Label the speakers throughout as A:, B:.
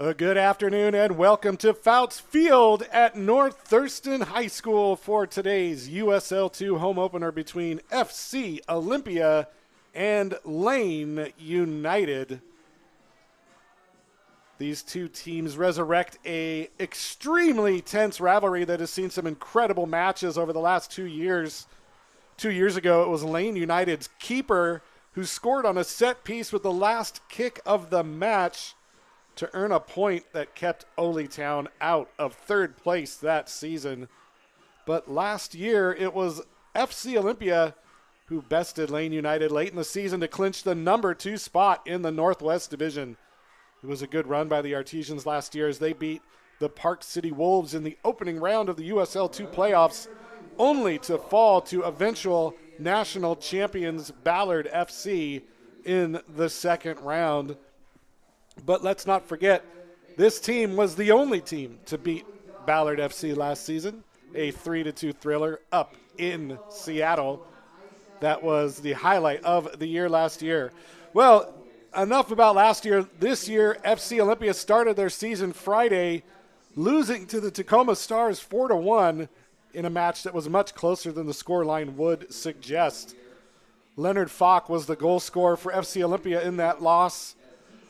A: Good afternoon and welcome to Fouts Field at North Thurston High School for today's USL 2 home opener between FC Olympia and Lane United. These two teams resurrect a extremely tense rivalry that has seen some incredible matches over the last 2 years. 2 years ago, it was Lane United's keeper who scored on a set piece with the last kick of the match to earn a point that kept Olytown out of third place that season. But last year, it was FC Olympia who bested Lane United late in the season to clinch the number 2 spot in the Northwest Division. It was a good run by the Artesians last year as they beat the Park City Wolves in the opening round of the USL 2 playoffs, only to fall to eventual national champions Ballard FC in the second round. But let's not forget, this team was the only team to beat Ballard FC last season, a 3-2 thriller up in Seattle. That was the highlight of the year last year. Well, enough about last year. This year, FC Olympia started their season Friday, losing to the Tacoma Stars 4-1 in a match that was much closer than the scoreline would suggest. Leonard Falk was the goal scorer for FC Olympia in that loss.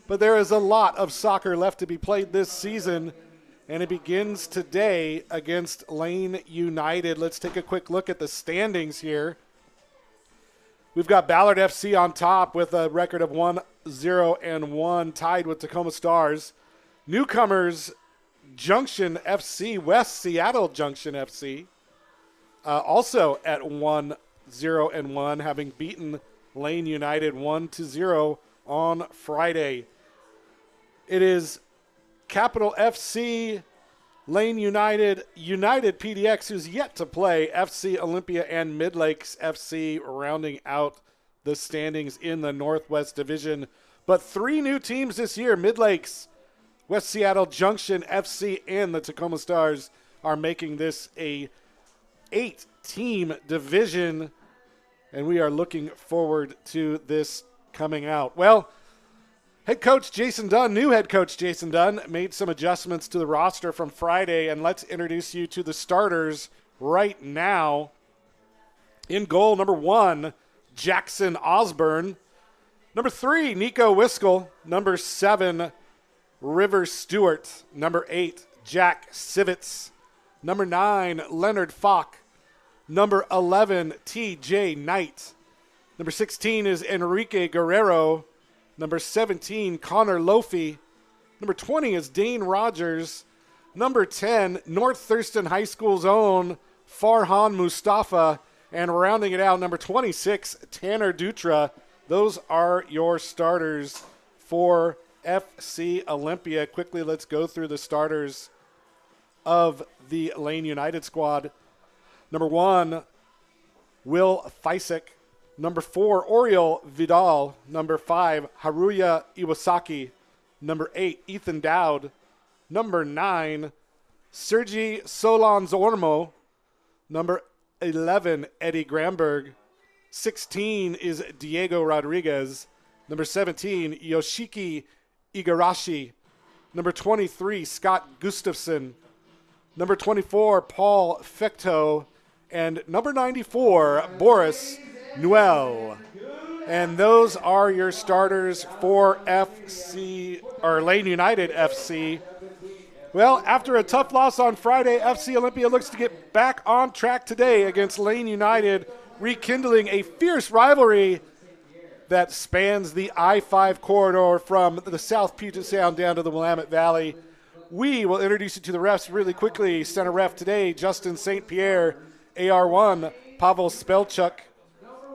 A: But there is a lot of soccer left to be played this season, and it begins today against Lane United. Let's take a quick look at the standings here. We've got Ballard FC on top with a record of 1-0-1, tied with Tacoma Stars. Newcomers Junction FC, West Seattle Junction FC, also at 1-0-1, having beaten Lane United 1-0 on Friday. It is Capital FC, Lane United, United PDX, who's yet to play, FC Olympia, and Mid-Lakes FC rounding out the standings in the Northwest Division. But 3 new teams this year, Mid-Lakes, West Seattle Junction FC, and the Tacoma Stars are making this a 8-team division, and we are looking forward to this coming out. Well, new head coach Jason Dunn made some adjustments to the roster from Friday, and let's introduce you to the starters right now. In goal, number 1, Jackson Osborne. Number 3, Nico Wiskell. Number 7, River Stewart. Number 8, Jack Sivitz. Number 9, Leonard Falk. Number 11, TJ Knight. Number 16 is Enrique Guerrero. Number 17, Connor Lofi. Number 20 is Dane Rogers. Number 10, North Thurston High School's own Farhan Mustafa. And rounding it out, number 26, Tanner Dutra. Those are your starters for FC Olympia. Quickly, let's go through the starters of the Lane United squad. Number 1, Will Thisek. Number 4, Oriol Vidal. Number 5, Haruya Iwasaki. Number 8, Ethan Dowd. Number 9, Sergi Solans-Ormo. Number 11, Eddie Gramberg. 16 is Diego Rodriguez. Number 17, Yoshiki Igarashi. Number 23, Scott Gustafson. Number 24, Paul Fecto. And number 94, Boris Noel. And those are your starters for Lane United FC. Well, after a tough loss on Friday, FC Olympia looks to get back on track today against Lane United, rekindling a fierce rivalry that spans the I-5 corridor from the South Puget Sound down to the Willamette Valley. We will introduce you to the refs really quickly. Center ref today, Justin St. Pierre. AR1, Pavel Spelchuk.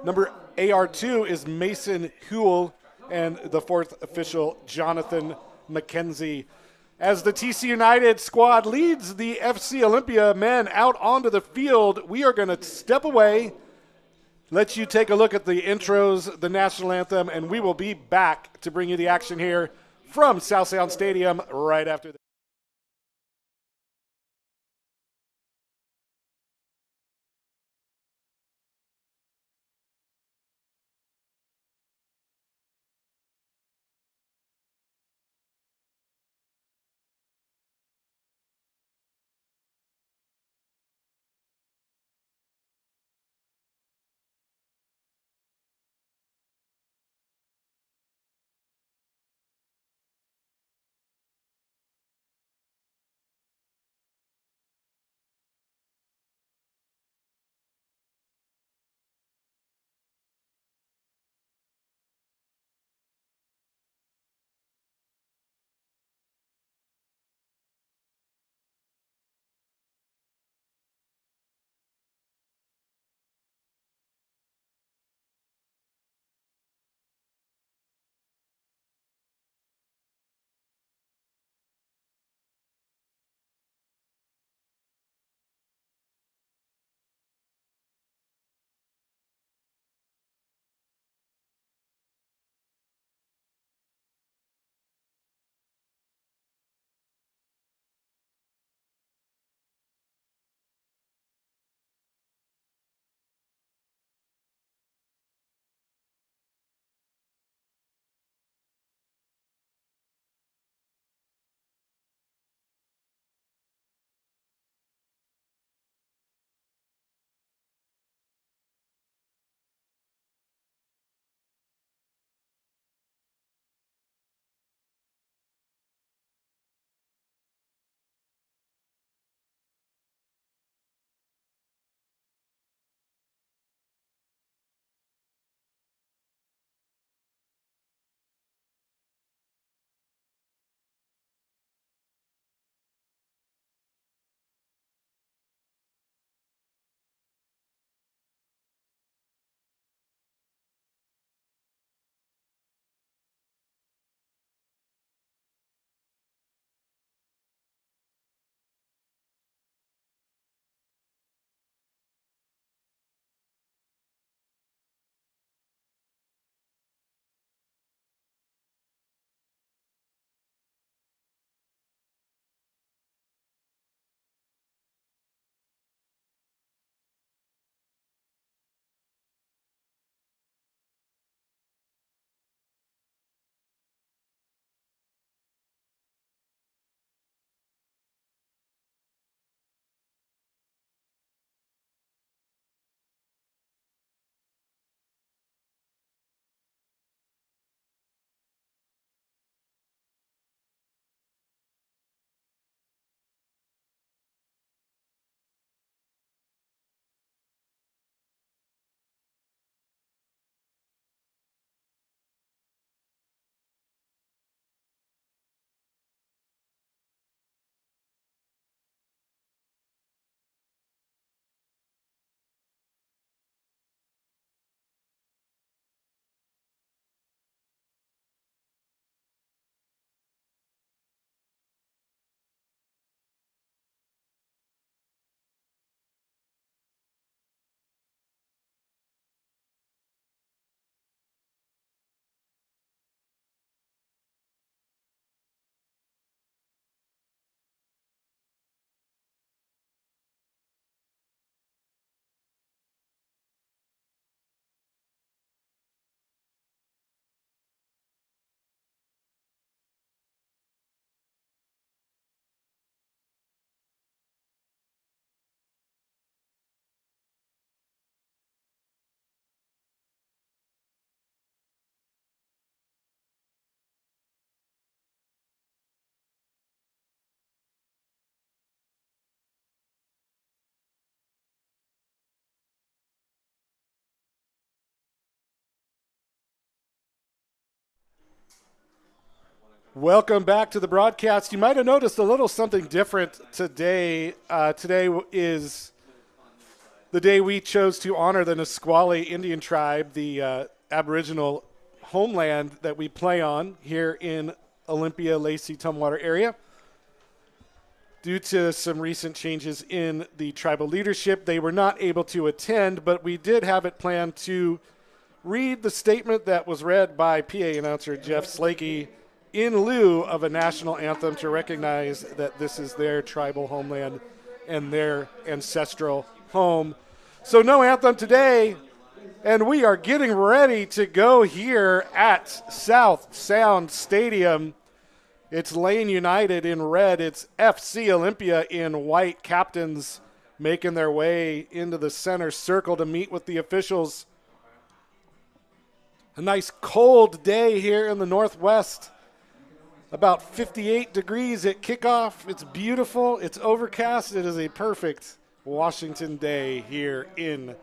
A: Number AR2 is Mason Huell, and the 4th official, Jonathan McKenzie. As the TC United squad leads the FC Olympia men out onto the field, we are going to step away, let you take a look at the intros, the national anthem, and we will be back to bring you the action here from South Sound Stadium right after this. Welcome back to the broadcast. You might have noticed a little something different today. Today is the day we chose to honor the Nisqually Indian tribe, the Aboriginal homeland that we play on here in Olympia, Lacey, Tumwater area. Due to some recent changes in the tribal leadership, they were not able to attend, but we did have it planned to read the statement that was read by PA announcer Jeff Slakey in lieu of a national anthem to recognize that this is their tribal homeland and their ancestral home. So no anthem today, and we are getting ready to go here at South Sound Stadium. It's Lane United in red. It's FC Olympia in white. Captains making their way into the center circle to meet with the officials. A nice cold day here in the Northwest. About 58 degrees at kickoff. It's beautiful. It's overcast. It is a perfect Washington day here in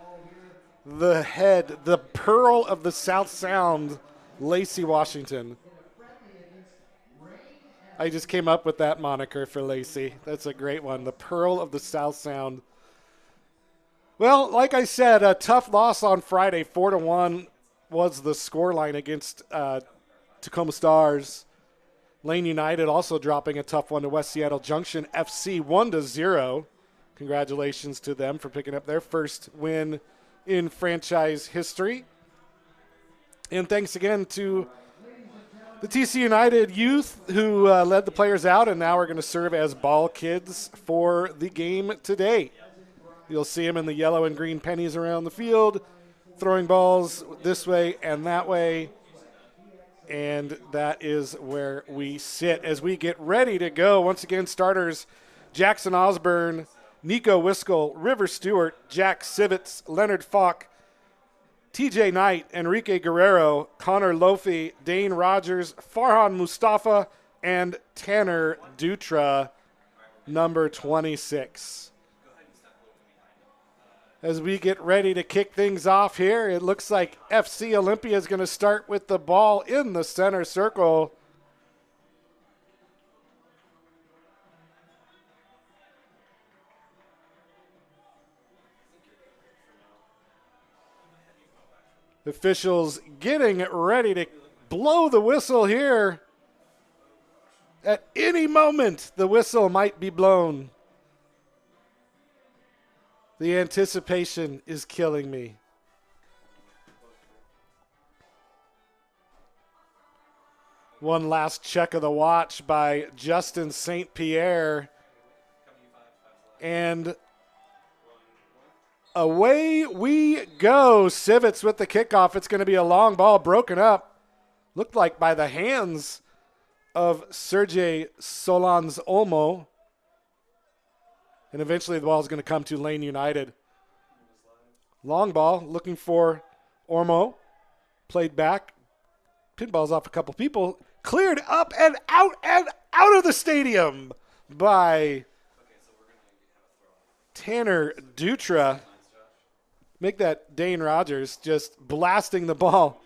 A: the pearl of the South Sound, Lacey, Washington. I just came up with that moniker for Lacey. That's a great one. The pearl of the South Sound. Well, like I said, a tough loss on Friday. 4-1 was the scoreline against Tacoma Stars. Lane United also dropping a tough one to West Seattle Junction FC 1-0. Congratulations to them for picking up their first win in franchise history. And thanks again to the TC United youth who led the players out and now are going to serve as ball kids for the game today. You'll see them in the yellow and green pennies around the field, throwing balls this way and that way. And that is where we sit as we get ready to go. Once again, starters Jackson Osborne, Nico Wiskel, River Stewart, Jack Sivitz, Leonard Falk, TJ Knight, Enrique Guerrero, Connor Lofi, Dane Rogers, Farhan Mustafa, and Tanner Dutra, number 26. As we get ready to kick things off here, it looks like FC Olympia is going to start with the ball in the center circle. Officials getting ready to blow the whistle here. At any moment, the whistle might be blown. The anticipation is killing me. One last check of the watch by Justin St. Pierre. And away we go. Sivitz with the kickoff. It's going to be a long ball broken up. Looked like by the hands of Sergey Solans Olmo. And eventually the ball is going to come to Lane United. Long ball looking for Ormo. Played back. Pinballs off a couple people. Cleared up and out of the stadium by Tanner Dutra. Make that Dane Rogers just blasting the ball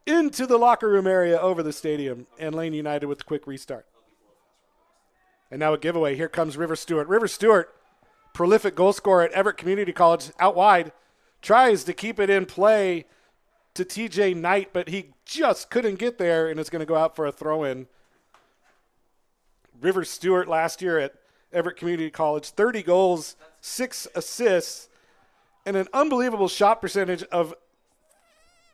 A: into the locker room area over the stadium. And Lane United with a quick restart. And now a giveaway. Here comes River Stewart. River Stewart, prolific goal scorer at Everett Community College, out wide. Tries to keep it in play to TJ Knight, but he just couldn't get there, and it's going to go out for a throw-in. River Stewart last year at Everett Community College, 30 goals, 6 assists, and an unbelievable shot percentage of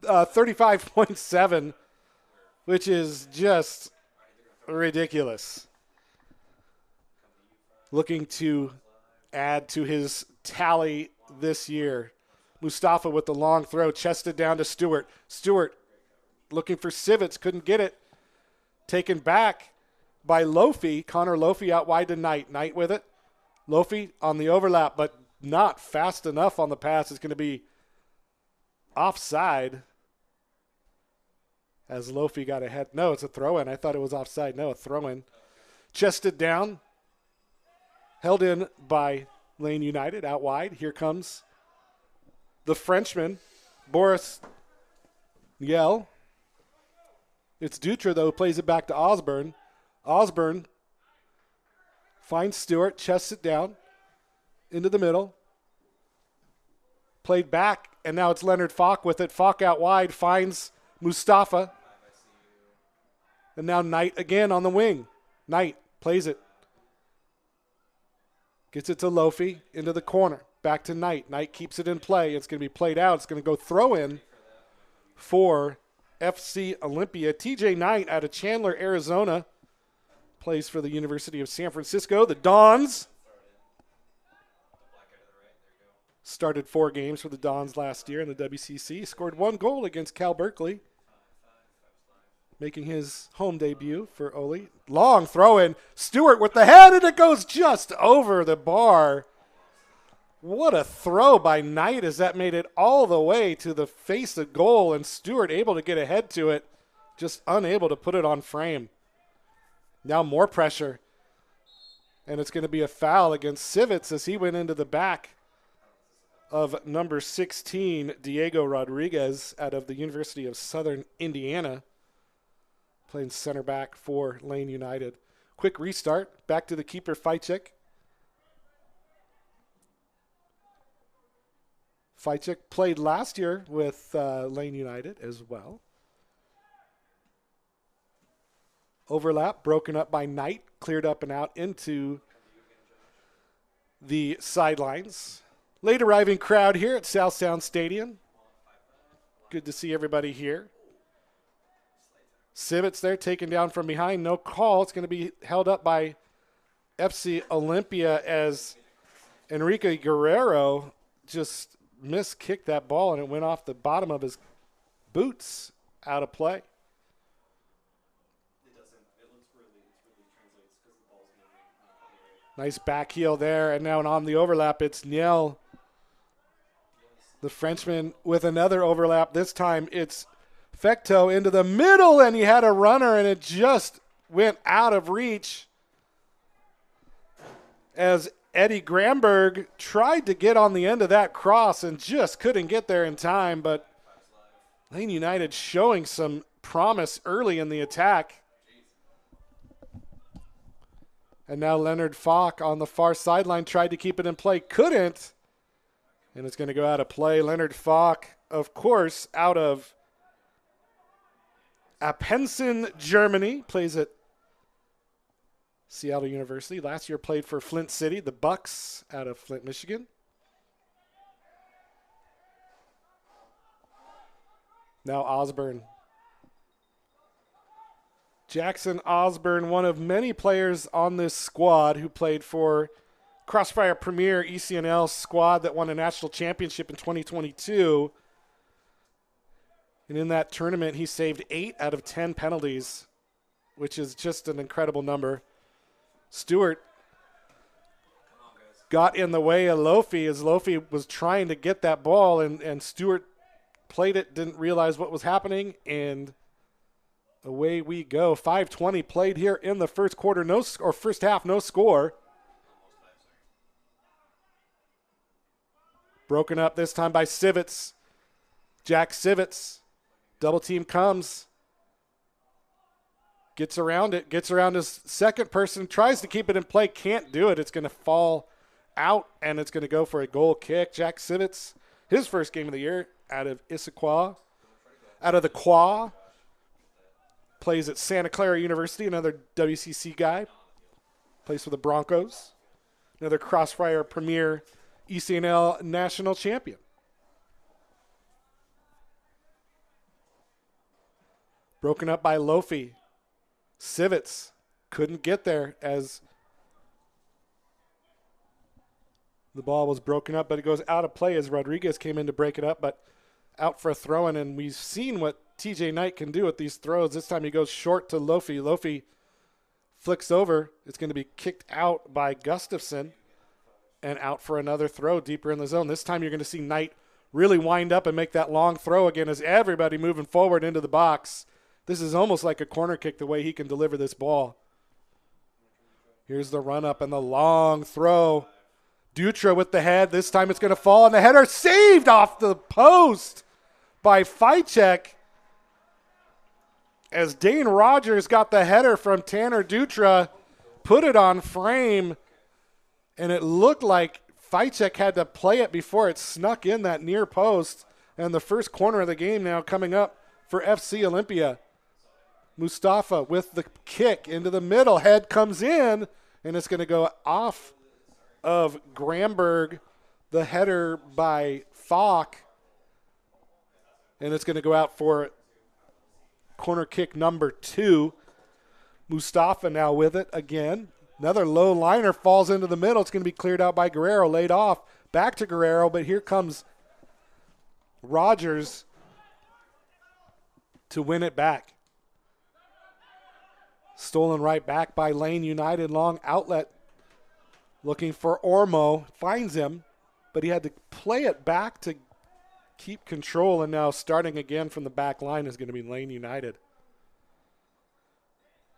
A: 35.7, which is just ridiculous. Looking to add to his tally this year. Mustafa with the long throw, chested down to Stewart. Stewart looking for Sivitz, couldn't get it. Taken back by Lofi. Connor Lofi out wide to Knight. Knight with it. Lofi on the overlap, but not fast enough on the pass. It's going to be offside as Lofi got ahead. No, it's a throw-in. I thought it was offside. No, a throw-in. Chested down. Held in by Lane United out wide. Here comes the Frenchman, Boris Yell. It's Dutra, though, who plays it back to Osborne. Osborne finds Stewart, chests it down into the middle. Played back, and now it's Leonard Falk with it. Falk out wide, finds Mustafa. And now Knight again on the wing. Knight plays it. Gets it to Lofi into the corner. Back to Knight. Knight keeps it in play. It's going to be played out. It's going to go throw in for FC Olympia. TJ Knight out of Chandler, Arizona. Plays for the University of San Francisco. The Dons started 4 games for the Dons last year in the WCC. Scored 1 goal against Cal Berkeley, making his home debut for Oli. Long throw in. Stewart with the head, and it goes just over the bar. What a throw by Knight as that made it all the way to the face of goal, and Stewart able to get ahead to it, just unable to put it on frame. Now more pressure, and it's going to be a foul against Civits as he went into the back of number 16, Diego Rodriguez, out of the University of Southern Indiana, playing center back for Lane United. Quick restart, back to the keeper, Fajcik. Fajcik played last year with Lane United as well. Overlap, broken up by Knight, cleared up and out into the sidelines. Late arriving crowd here at South Sound Stadium. Good to see everybody here. Civits there taken down from behind. No call. It's going to be held up by FC Olympia as Enrique Guerrero just miskicked that ball and it went off the bottom of his boots out of play. Nice back heel there, and now on the overlap, it's Niel, the Frenchman, with another overlap. This time it's Fecto into the middle, and he had a runner, and it just went out of reach as Eddie Gramberg tried to get on the end of that cross and just couldn't get there in time, but Lane United showing some promise early in the attack. And now Leonard Falk on the far sideline tried to keep it in play. Couldn't. And it's going to go out of play. Leonard Falk, of course, out of Appenzen, Germany. Plays at Seattle University. Last year played for Flint City. The Bucks out of Flint, Michigan. Now Osborne. Jackson Osborne, one of many players on this squad who played for Crossfire Premier ECNL squad that won a national championship in 2022. And in that tournament, he saved 8 out of 10 penalties, which is just an incredible number. Stewart got in the way of Lofi as Lofi was trying to get that ball, and Stewart played it, didn't realize what was happening, and away we go. 5:20 played here in the first quarter, first half, no score. Broken up this time by Civits. Jack Civits. Double team comes. Gets around it. Gets around his second person. Tries to keep it in play. Can't do it. It's going to fall out, and it's going to go for a goal kick. Jack Civits, his first game of the year out of Issaquah. Out of the Quah. Plays at Santa Clara University, another WCC guy. Plays for the Broncos. Another Crossfire Premier ECNL national champion. Broken up by Lofi. Civits couldn't get there as the ball was broken up, but it goes out of play as Rodriguez came in to break it up, but out for a throw-in, and we've seen what TJ Knight can do with these throws. This time he goes short to Lofi. Lofi flicks over. It's going to be kicked out by Gustafson and out for another throw deeper in the zone. This time you're going to see Knight really wind up and make that long throw again as everybody moving forward into the box. This is almost like a corner kick the way he can deliver this ball. Here's the run-up and the long throw. Dutra with the head. This time it's going to fall, and the header saved off the post by Fajcik. as Dane Rogers got the header from Tanner Dutra, put it on frame, and it looked like Ficek had to play it before it snuck in that near post. And the first corner of the game now coming up for FC Olympia. Mustafa with the kick into the middle. Head comes in, and it's going to go off of Gramberg. The header by Falk. And it's going to go out for corner kick number 2. Mustafa now with it again. Another low liner falls into the middle. It's going to be cleared out by Guerrero, laid off. Back to Guerrero, but here comes Rogers to win it back. Stolen right back by Lane United. Long outlet. Looking for Ormo. Finds him, but he had to play it back to keep control, and now starting again from the back line is going to be Lane United.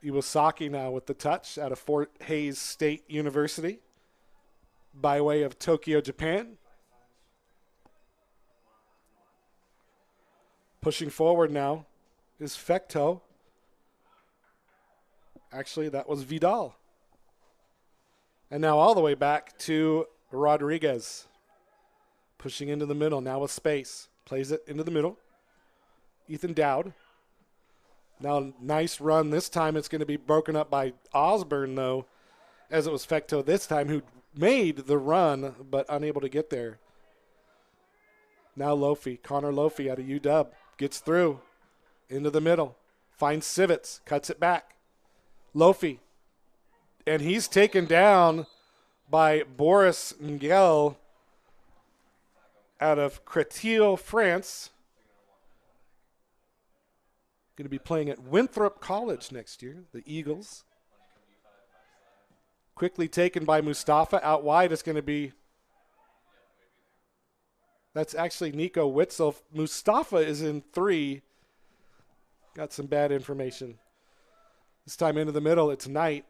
A: Iwasaki now with the touch out of Fort Hays State University by way of Tokyo, Japan. Pushing forward now is Fecto. Actually, that was Vidal. And now all the way back to Rodriguez. Pushing into the middle now with space. Plays it into the middle. Ethan Dowd. Now, nice run. This time it's going to be broken up by Osborne, though, as it was Fecto this time, who made the run but unable to get there. Now Lofi, Connor Lofi out of UW, gets through into the middle. Finds Civets, cuts it back. Lofi, and he's taken down by Boris Ngel out of Créteil, France. Going to be playing at Winthrop College next year, the Eagles. Quickly taken by Mustafa. Out wide is going to be, that's actually Nico Witzel. Mustafa is in 3. Got some bad information. This time into the middle, it's Knight.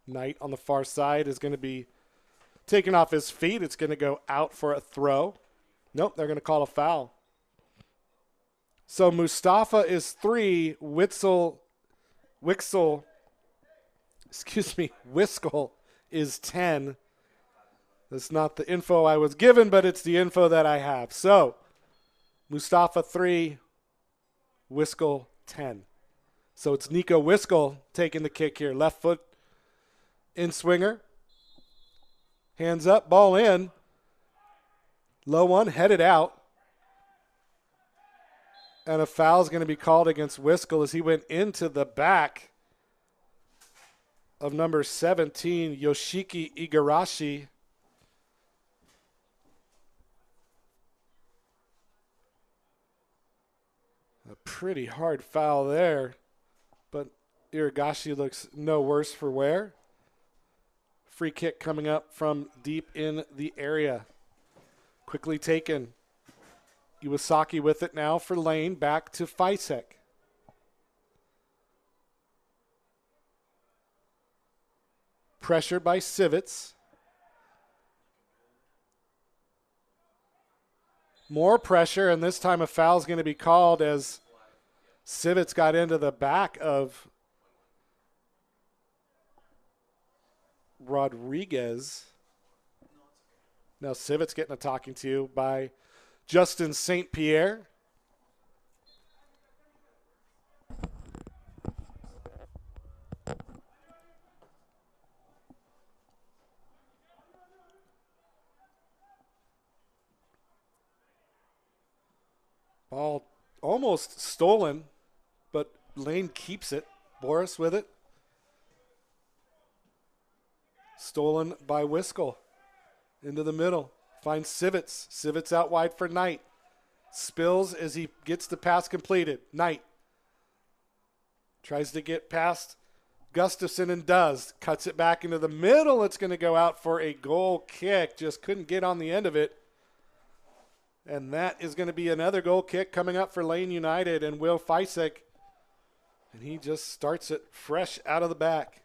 A: Knight on the far side is going to be taken off his feet. It's going to go out for a throw. Nope, they're going to call a foul. So Mustafa is 3, Whistle is 10. That's not the info I was given, but it's the info that I have. So Mustafa 3, Whistle 10. So it's Nico Whistle taking the kick here. Left foot in swinger. Hands up, ball in. Low one, headed out. And a foul is going to be called against Whistle as he went into the back of number 17, Yoshiki Igarashi. A pretty hard foul there, but Igarashi looks no worse for wear. Free kick coming up from deep in the area. Quickly taken. Iwasaki with it now for Lane. Back to Ficek. Pressure by Civets. More pressure, and this time a foul is going to be called as Civets got into the back of Rodriguez. Now Civets getting a talking to by Justin St. Pierre. Ball almost stolen, but Lane keeps it. Boris with it. Stolen by Whistle. Into the middle. Finds Civets. Civets out wide for Knight. Spills as he gets the pass completed. Knight tries to get past Gustafson and does. Cuts it back into the middle. It's going to go out for a goal kick. Just couldn't get on the end of it. And that is going to be another goal kick coming up for Lane United and Will Feisek. And he just starts it fresh out of the back.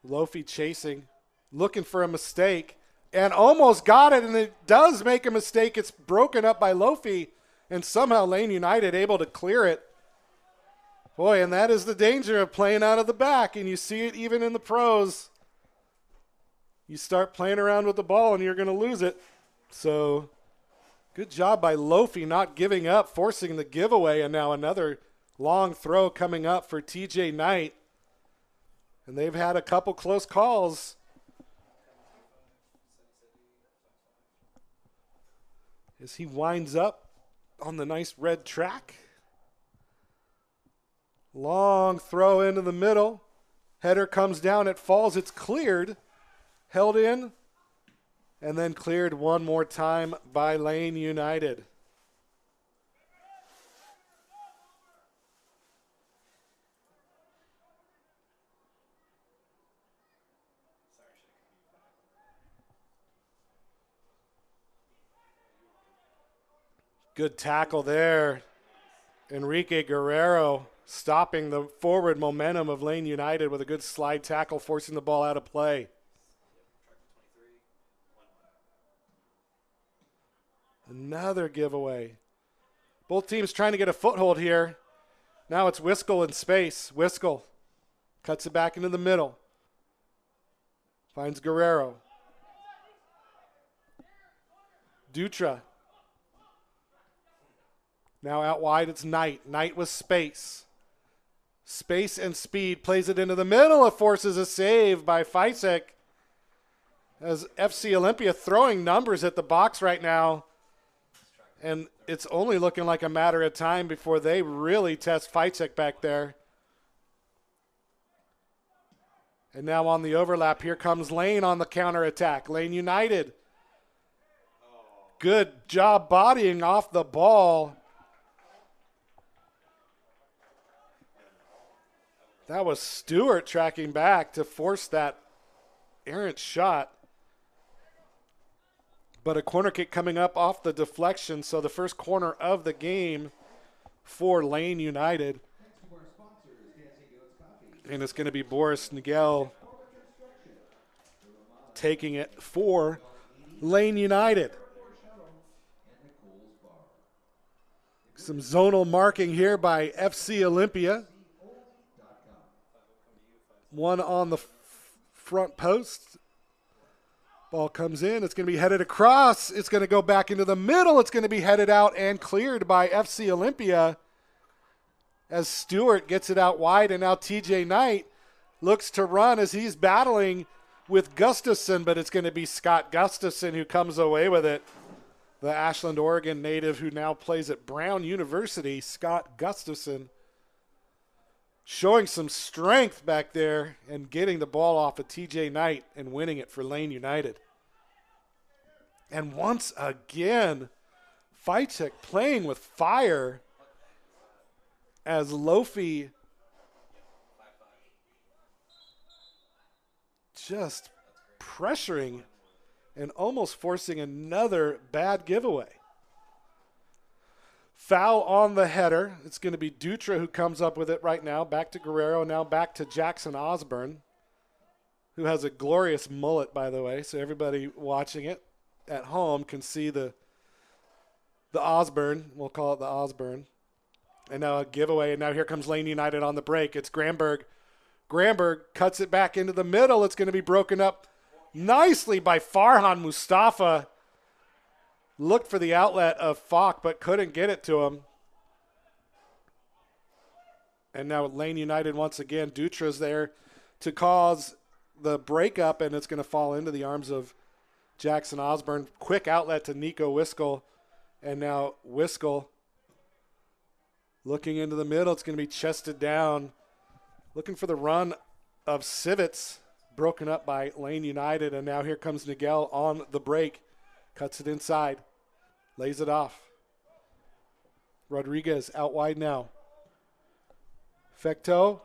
A: Lofi chasing, looking for a mistake, and almost got it, and it does make a mistake. It's broken up by Lofi, and somehow Lane United able to clear it. Boy, and that is the danger of playing out of the back, and you see it even in the pros. You start playing around with the ball, and you're going to lose it. So good job by Lofi not giving up, forcing the giveaway, and now another long throw coming up for TJ Knight. And they've had a couple close calls. As he winds up on the nice red track. Long throw into the middle. Header comes down, it falls, it's cleared. Held in. And then cleared one more time by Lane United. Good tackle there. Enrique Guerrero stopping the forward momentum of Lane United with a good slide tackle, forcing the ball out of play. Another giveaway. Both teams trying to get a foothold here. Now it's Wiskel in space. Wiskel cuts it back into the middle. Finds Guerrero. Dutra. Now out wide, it's Knight. Knight with space. Space and speed. Plays it into the middle. It forces a save by Feisek. As FC Olympia throwing numbers at the box right now. And it's only looking like a matter of time before they really test Feisek back there. And now on the overlap, here comes Lane on the counterattack. Lane United. Good job bodying off the ball. That was Stewart tracking back to force that errant shot. But a corner kick coming up off the deflection. So the first corner of the game for Lane United. And it's going to be Boris Nagel taking it for Lane United. Some zonal marking here by FC Olympia. One on the front post. Ball comes in. It's going to be headed across. It's going to go back into the middle. It's going to be headed out and cleared by FC Olympia as Stewart gets it out wide. And now TJ Knight looks to run as he's battling with Gustafson, but it's going to be Scott Gustafson who comes away with it. The Ashland, Oregon native who now plays at Brown University, Scott Gustafson, showing some strength back there and getting the ball off of TJ Knight and winning it for Lane United. And once again, Feisek playing with fire as Lofi just pressuring and almost forcing another bad giveaway. Foul on the header. It's going to be Dutra who comes up with it right now. Back to Guerrero, now back to Jackson Osborne, who has a glorious mullet, by the way. So everybody watching it at home can see the Osborne. We'll call it the Osborne. And now a giveaway. And now here comes Lane United on the break. It's Gramberg. Gramberg cuts it back into the middle. It's going to be broken up nicely by Farhan Mustafa. Looked for the outlet of Falk, but couldn't get it to him. And now Lane United once again. Dutra's there to cause the breakup, and it's going to fall into the arms of Jackson Osborne. Quick outlet to Nico Wiskel. And now Wiskel looking into the middle. It's going to be chested down. Looking for the run of Civets. Broken up by Lane United. And now here comes Nagel on the break. Cuts it inside. Lays it off. Rodriguez out wide now. Fecteau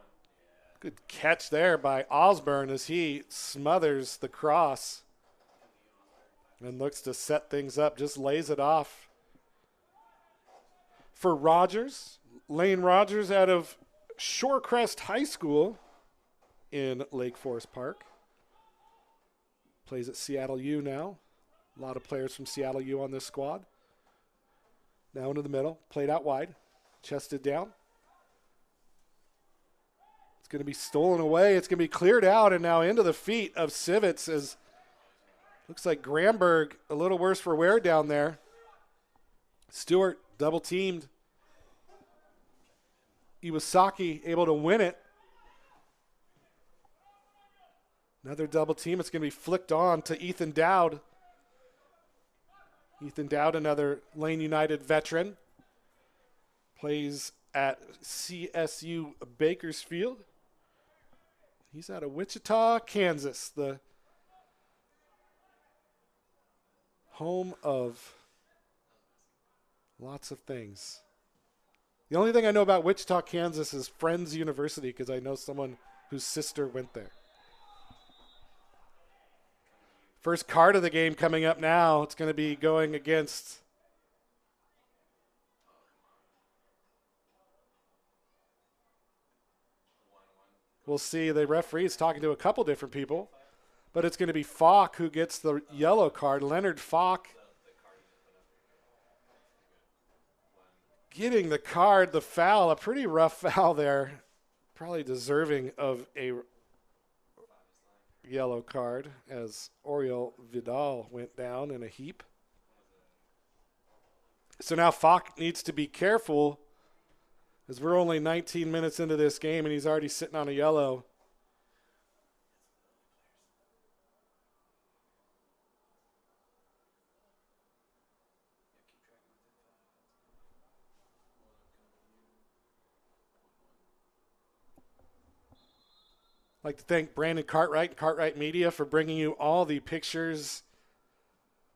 A: Good catch there by Osborne as he smothers the cross and looks to set things up, just lays it off. For Rogers, Lane Rogers out of Shorecrest High School in Lake Forest Park. Plays at Seattle U now. A lot of players from Seattle U on this squad. Now into the middle, played out wide, chested down. It's going to be stolen away. It's going to be cleared out and now into the feet of Civets as looks like Gramberg a little worse for wear down there. Stewart double teamed. Iwasaki able to win it. Another double team. It's going to be flicked on to Ethan Dowd. Ethan Dowd, another Lane United veteran. Plays at CSU Bakersfield. He's out of Wichita, Kansas, the home of lots of things. The only thing I know about Wichita, Kansas is Friends University because I know someone whose sister went there. First card of the game coming up now. It's going to be going against we'll see. The referee is talking to a couple different people, but it's going to be Falk who gets the yellow card. Leonard Falk getting the card, the foul, a pretty rough foul there. Probably deserving of a yellow card as Oriol Vidal went down in a heap. So now Falk needs to be careful as we're only 19 minutes into this game and he's already sitting on a yellow. I'd like to thank Brandon Cartwright and Cartwright Media for bringing you all the pictures.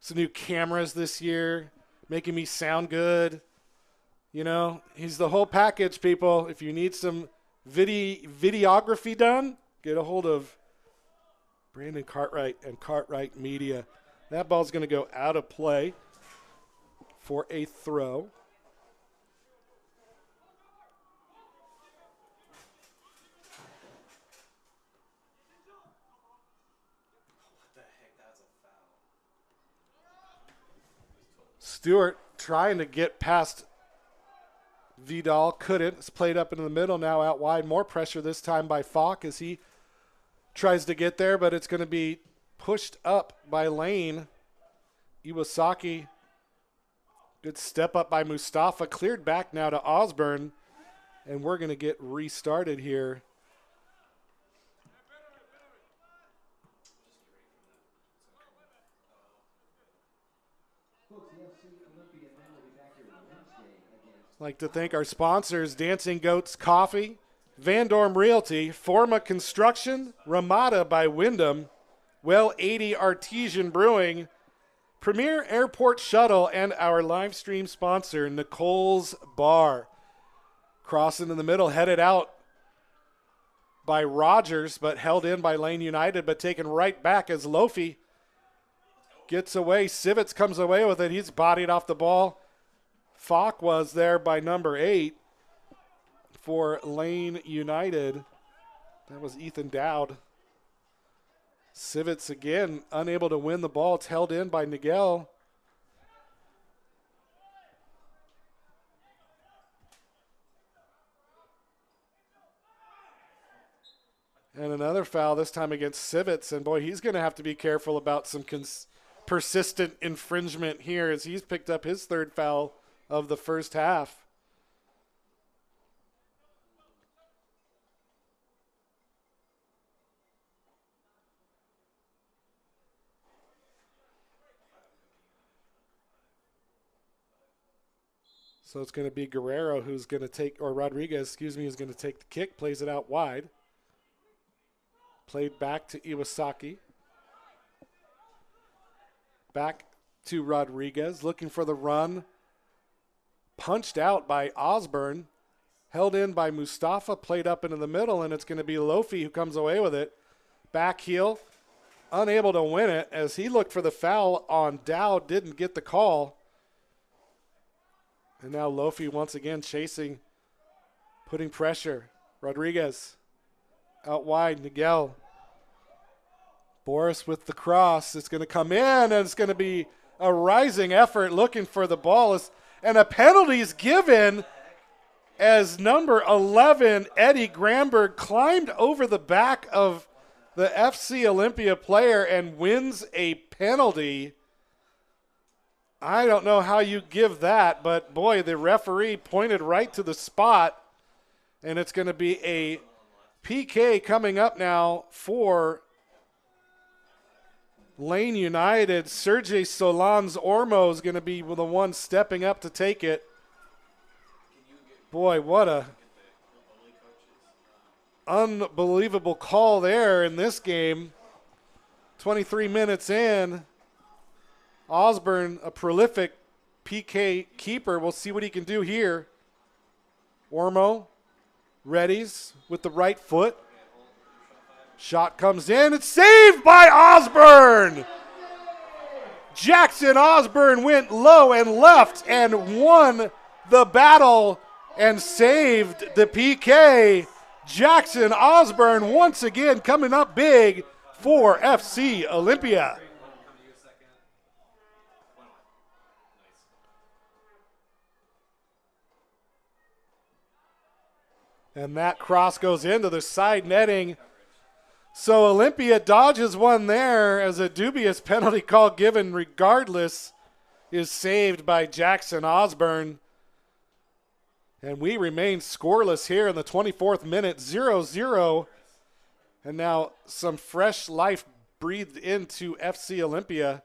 A: Some new cameras this year, making me sound good. You know, he's the whole package, people. If you need some videography done, get a hold of Brandon Cartwright and Cartwright Media. That ball's going to go out of play for a throw. Stewart trying to get past Vidal, couldn't. It's played up into the middle, now out wide. More pressure this time by Falk as he tries to get there, but it's going to be pushed up by Lane. Iwasaki, good step up by Mustafa. Cleared back now to Osborne, and we're going to get restarted here. I'd like to thank our sponsors, Dancing Goats Coffee, Van Dorm Realty, Forma Construction, Ramada by Wyndham, Well 80 Artesian Brewing, Premier Airport Shuttle, and our live stream sponsor, Nicole's Bar. Crossing in the middle, headed out by Rogers, but held in by Lane United, but taken right back as Lofi gets away. Civets comes away with it. He's bodied off the ball. Falk was there by number 8 for Lane United. That was Ethan Dowd. Civets again unable to win the ball. It's held in by Nigel. And another foul, this time against Civets. And boy, he's going to have to be careful about some persistent infringement here as he's picked up his third foul of the first half. So it's going to be Guerrero who's going to take, or Rodriguez, excuse me, who's going to take the kick, plays it out wide. Played back to Iwasaki. Back to Rodriguez, looking for the run. Punched out by Osborne. Held in by Mustafa, played up into the middle, and it's going to be Lofi who comes away with it. Back heel, unable to win it as he looked for the foul on Dowd, didn't get the call. And now Lofi once again chasing, putting pressure. Rodriguez out wide, Nigel. Boris with the cross. It's going to come in, and it's going to be a rising effort looking for the ball. And a penalty is given as number 11, Eddie Gramberg, climbed over the back of the FC Olympia player and wins a penalty. I don't know how you give that, but boy, the referee pointed right to the spot, and it's going to be a PK coming up now for Lane United. Sergey Solans Ormo is going to be the one stepping up to take it. Boy, what a unbelievable call there in this game. 23 minutes in. Osborne, a prolific PK keeper. We'll see what he can do here. Ormo readies with the right foot. Shot comes in. It's saved by Osborne. Jackson Osborne went low and left and won the battle and saved the PK. Jackson Osborne once again coming up big for FC Olympia. And that cross goes into the side netting. So Olympia dodges one there as a dubious penalty call given regardless is saved by Jackson Osborne. And we remain scoreless here in the 24th minute, 0-0. And now some fresh life breathed into FC Olympia.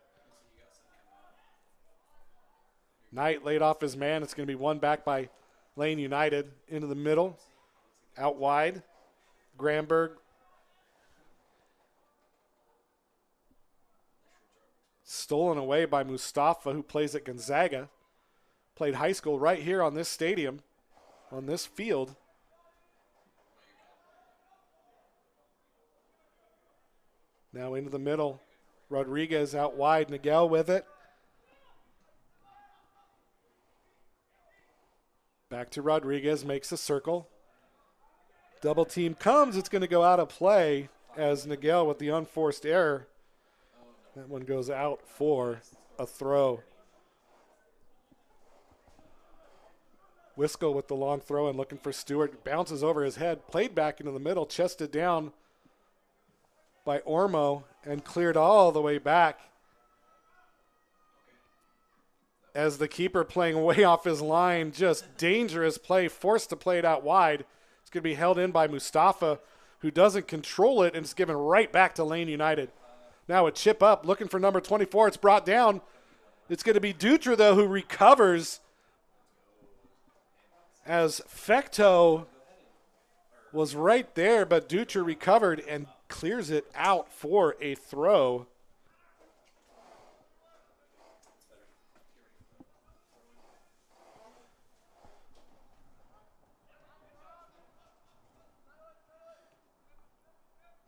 A: Knight laid off his man. It's going to be won back by Lane United into the middle. Out wide. Gramberg. Stolen away by Mustafa, who plays at Gonzaga. Played high school right here on this stadium, on this field. Now into the middle. Rodriguez out wide. Nigel with it. Back to Rodriguez, makes a circle. Double team comes. It's going to go out of play as Nigel with the unforced error. That one goes out for a throw. Wiskel with the long throw and looking for Stewart. Bounces over his head. Played back into the middle. Chested down by Ormo and cleared all the way back. As the keeper playing way off his line. Just dangerous play. Forced to play it out wide. It's going to be held in by Mustafa, who doesn't control it, and it's given right back to Lane United. Now a chip up, looking for number 24. It's brought down. It's going to be Dutra, though, who recovers as Fecto was right there, but Dutra recovered and clears it out for a throw.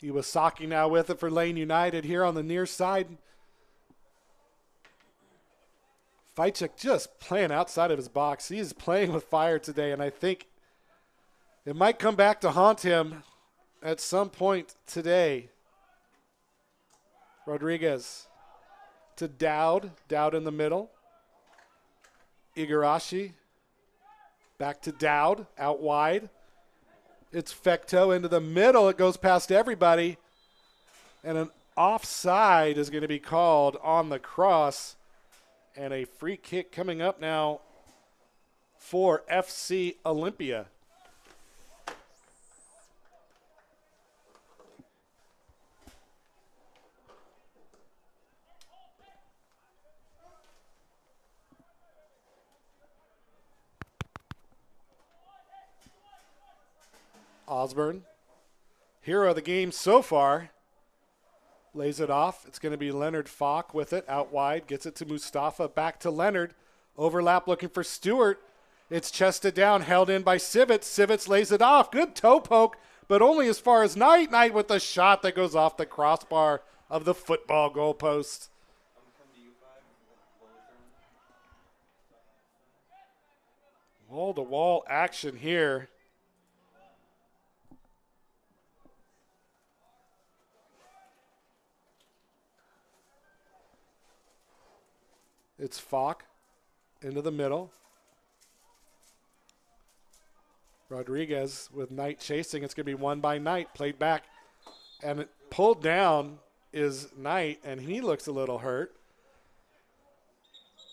A: Iwasaki now with it for Lane United here on the near side. Fajcik just playing outside of his box. He's playing with fire today, and I think it might come back to haunt him at some point today. Rodriguez to Dowd. Dowd in the middle. Igarashi back to Dowd, out wide. It's Fecto into the middle. It goes past everybody. And an offside is going to be called on the cross. And a free kick coming up now for FC Olympia. Osborne, hero of the game so far, lays it off. It's going to be Leonard Falk with it, out wide, gets it to Mustafa, back to Leonard. Overlap looking for Stewart. It's chested down, held in by Sivits. Sivits lays it off. Good toe poke, but only as far as Knight. Knight with a shot that goes off the crossbar of the football goalpost. Wall-to-wall action here. It's Falk into the middle. Rodriguez with Knight chasing. It's going to be won by Knight. Played back. And it pulled down is Knight, and he looks a little hurt.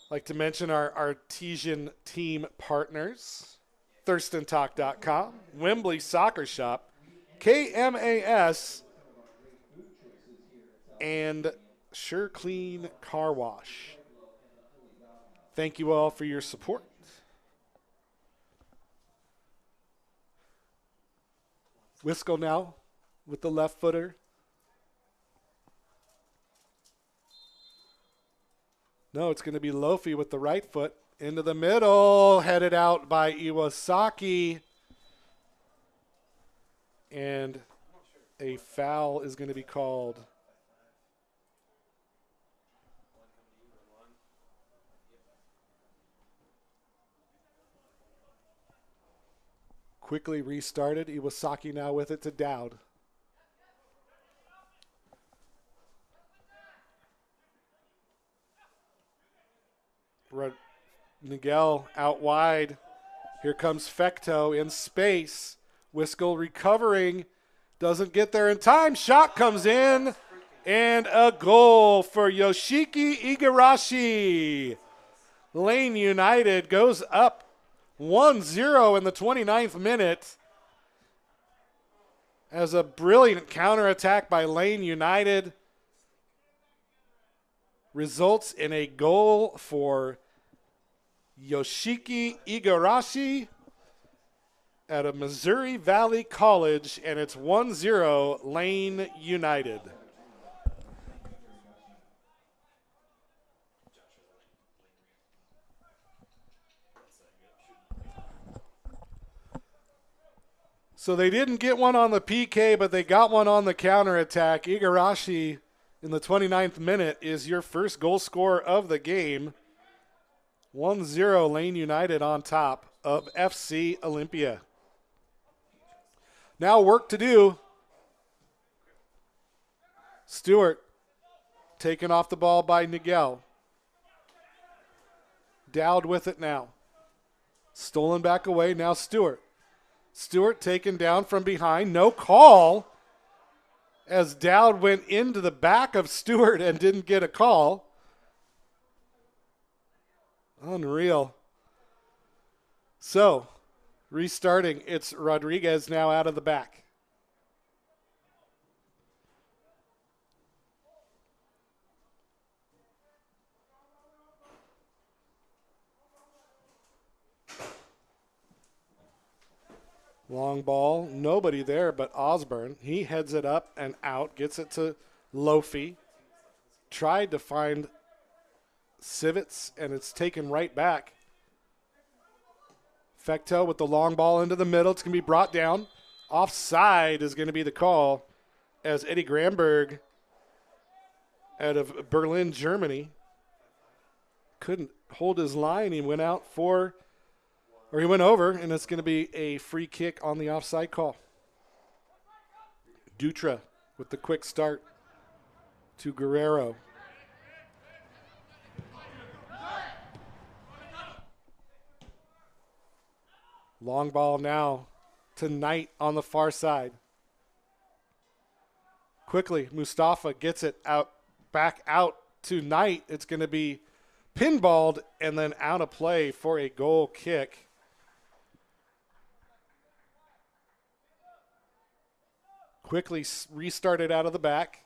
A: Like to mention our Artesian team partners, ThurstonTalk.com, Wembley Soccer Shop, KMAS, and Sure Clean Car Wash. Thank you all for your support. Wiskel now with the left footer. No, it's going to be Lofi with the right foot into the middle, headed out by Iwasaki. And a foul is going to be called. Quickly restarted. Iwasaki now with it to Dowd. Nigel out wide. Here comes Fecto in space. Wiskel recovering. Doesn't get there in time. Shot comes in. And a goal for Yoshiki Igarashi. Lane United goes up 1-0 in the 29th minute. As a brilliant counterattack by Lane United results in a goal for Yoshiki Igarashi at a Missouri Valley College, and it's 1-0 Lane United. So they didn't get one on the PK, but they got one on the counterattack. Igarashi in the 29th minute is your first goal scorer of the game. 1-0 Lane United on top of FC Olympia. Now work to do. Stewart taken off the ball by Nigel. Dowd with it now. Stolen back away, now Stewart. Stewart taken down from behind, no call, as Dowd went into the back of Stewart and didn't get a call. Unreal. So, restarting, it's Rodriguez now out of the back. Long ball, nobody there but Osborne. He heads it up and out, gets it to Lofi. Tried to find Sivits, and it's taken right back. Fecto with the long ball into the middle. It's going to be brought down. Offside is going to be the call as Eddie Gramberg out of Berlin, Germany, couldn't hold his line. He went out for... Or he went over, and it's going to be a free kick on the offside call. Dutra with the quick start to Guerrero. Long ball now to Knight on the far side. Quickly, Mustafa gets it out, back out to Knight. It's going to be pinballed and then out of play for a goal kick. Quickly restarted out of the back.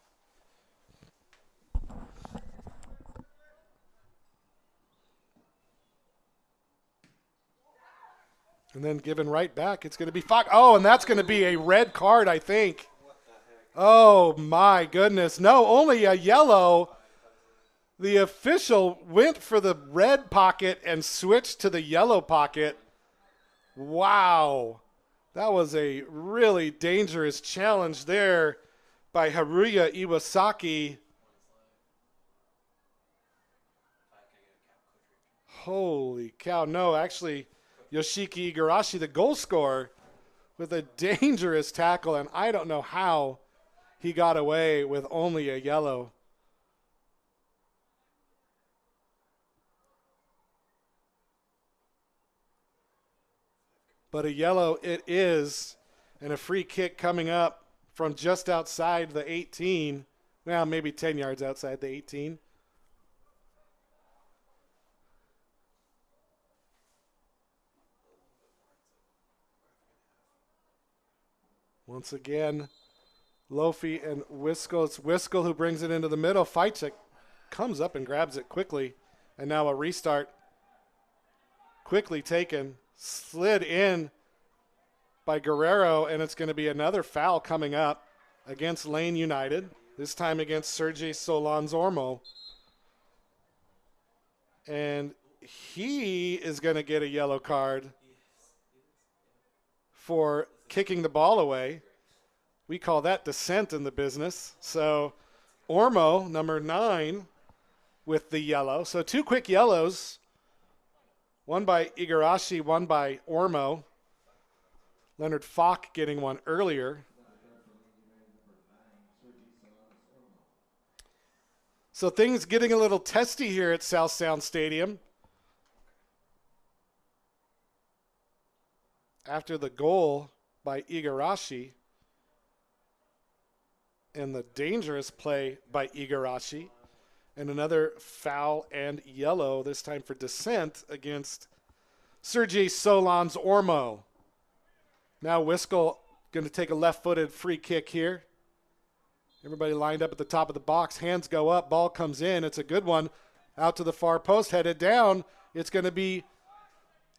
A: And then given right back, it's going to be Fox. Oh, and that's going to be a red card, I think. Oh, my goodness. No, only a yellow. The official went for the red pocket and switched to the yellow pocket. Wow. That was a really dangerous challenge there by Haruya Iwasaki. Holy cow. No, actually, Yoshiki Igarashi, the goal scorer, with a dangerous tackle, and I don't know how he got away with only a yellow. But a yellow it is, and a free kick coming up from just outside the 18. Well, maybe 10 yards outside the 18. Once again, Lofi and Wiskel. It's Wiskel who brings it into the middle. Fajcek comes up and grabs it quickly. And now a restart. Quickly taken. Slid in by Guerrero, and it's going to be another foul coming up against Lane United, this time against Sergei Solanz-Ormo. And he is going to get a yellow card for kicking the ball away. We call that dissent in the business. So Ormo, number 9, with the yellow. So 2 quick yellows. One by Igarashi, one by Ormo. Leonard Falk getting one earlier. So things getting a little testy here at South Sound Stadium. After the goal by Igarashi and the dangerous play by Igarashi. And another foul and yellow, this time for dissent against Sergei Solanz-Ormo. Now Wiskel going to take a left-footed free kick here. Everybody lined up at the top of the box. Hands go up. Ball comes in. It's a good one. Out to the far post. Headed down. It's going to be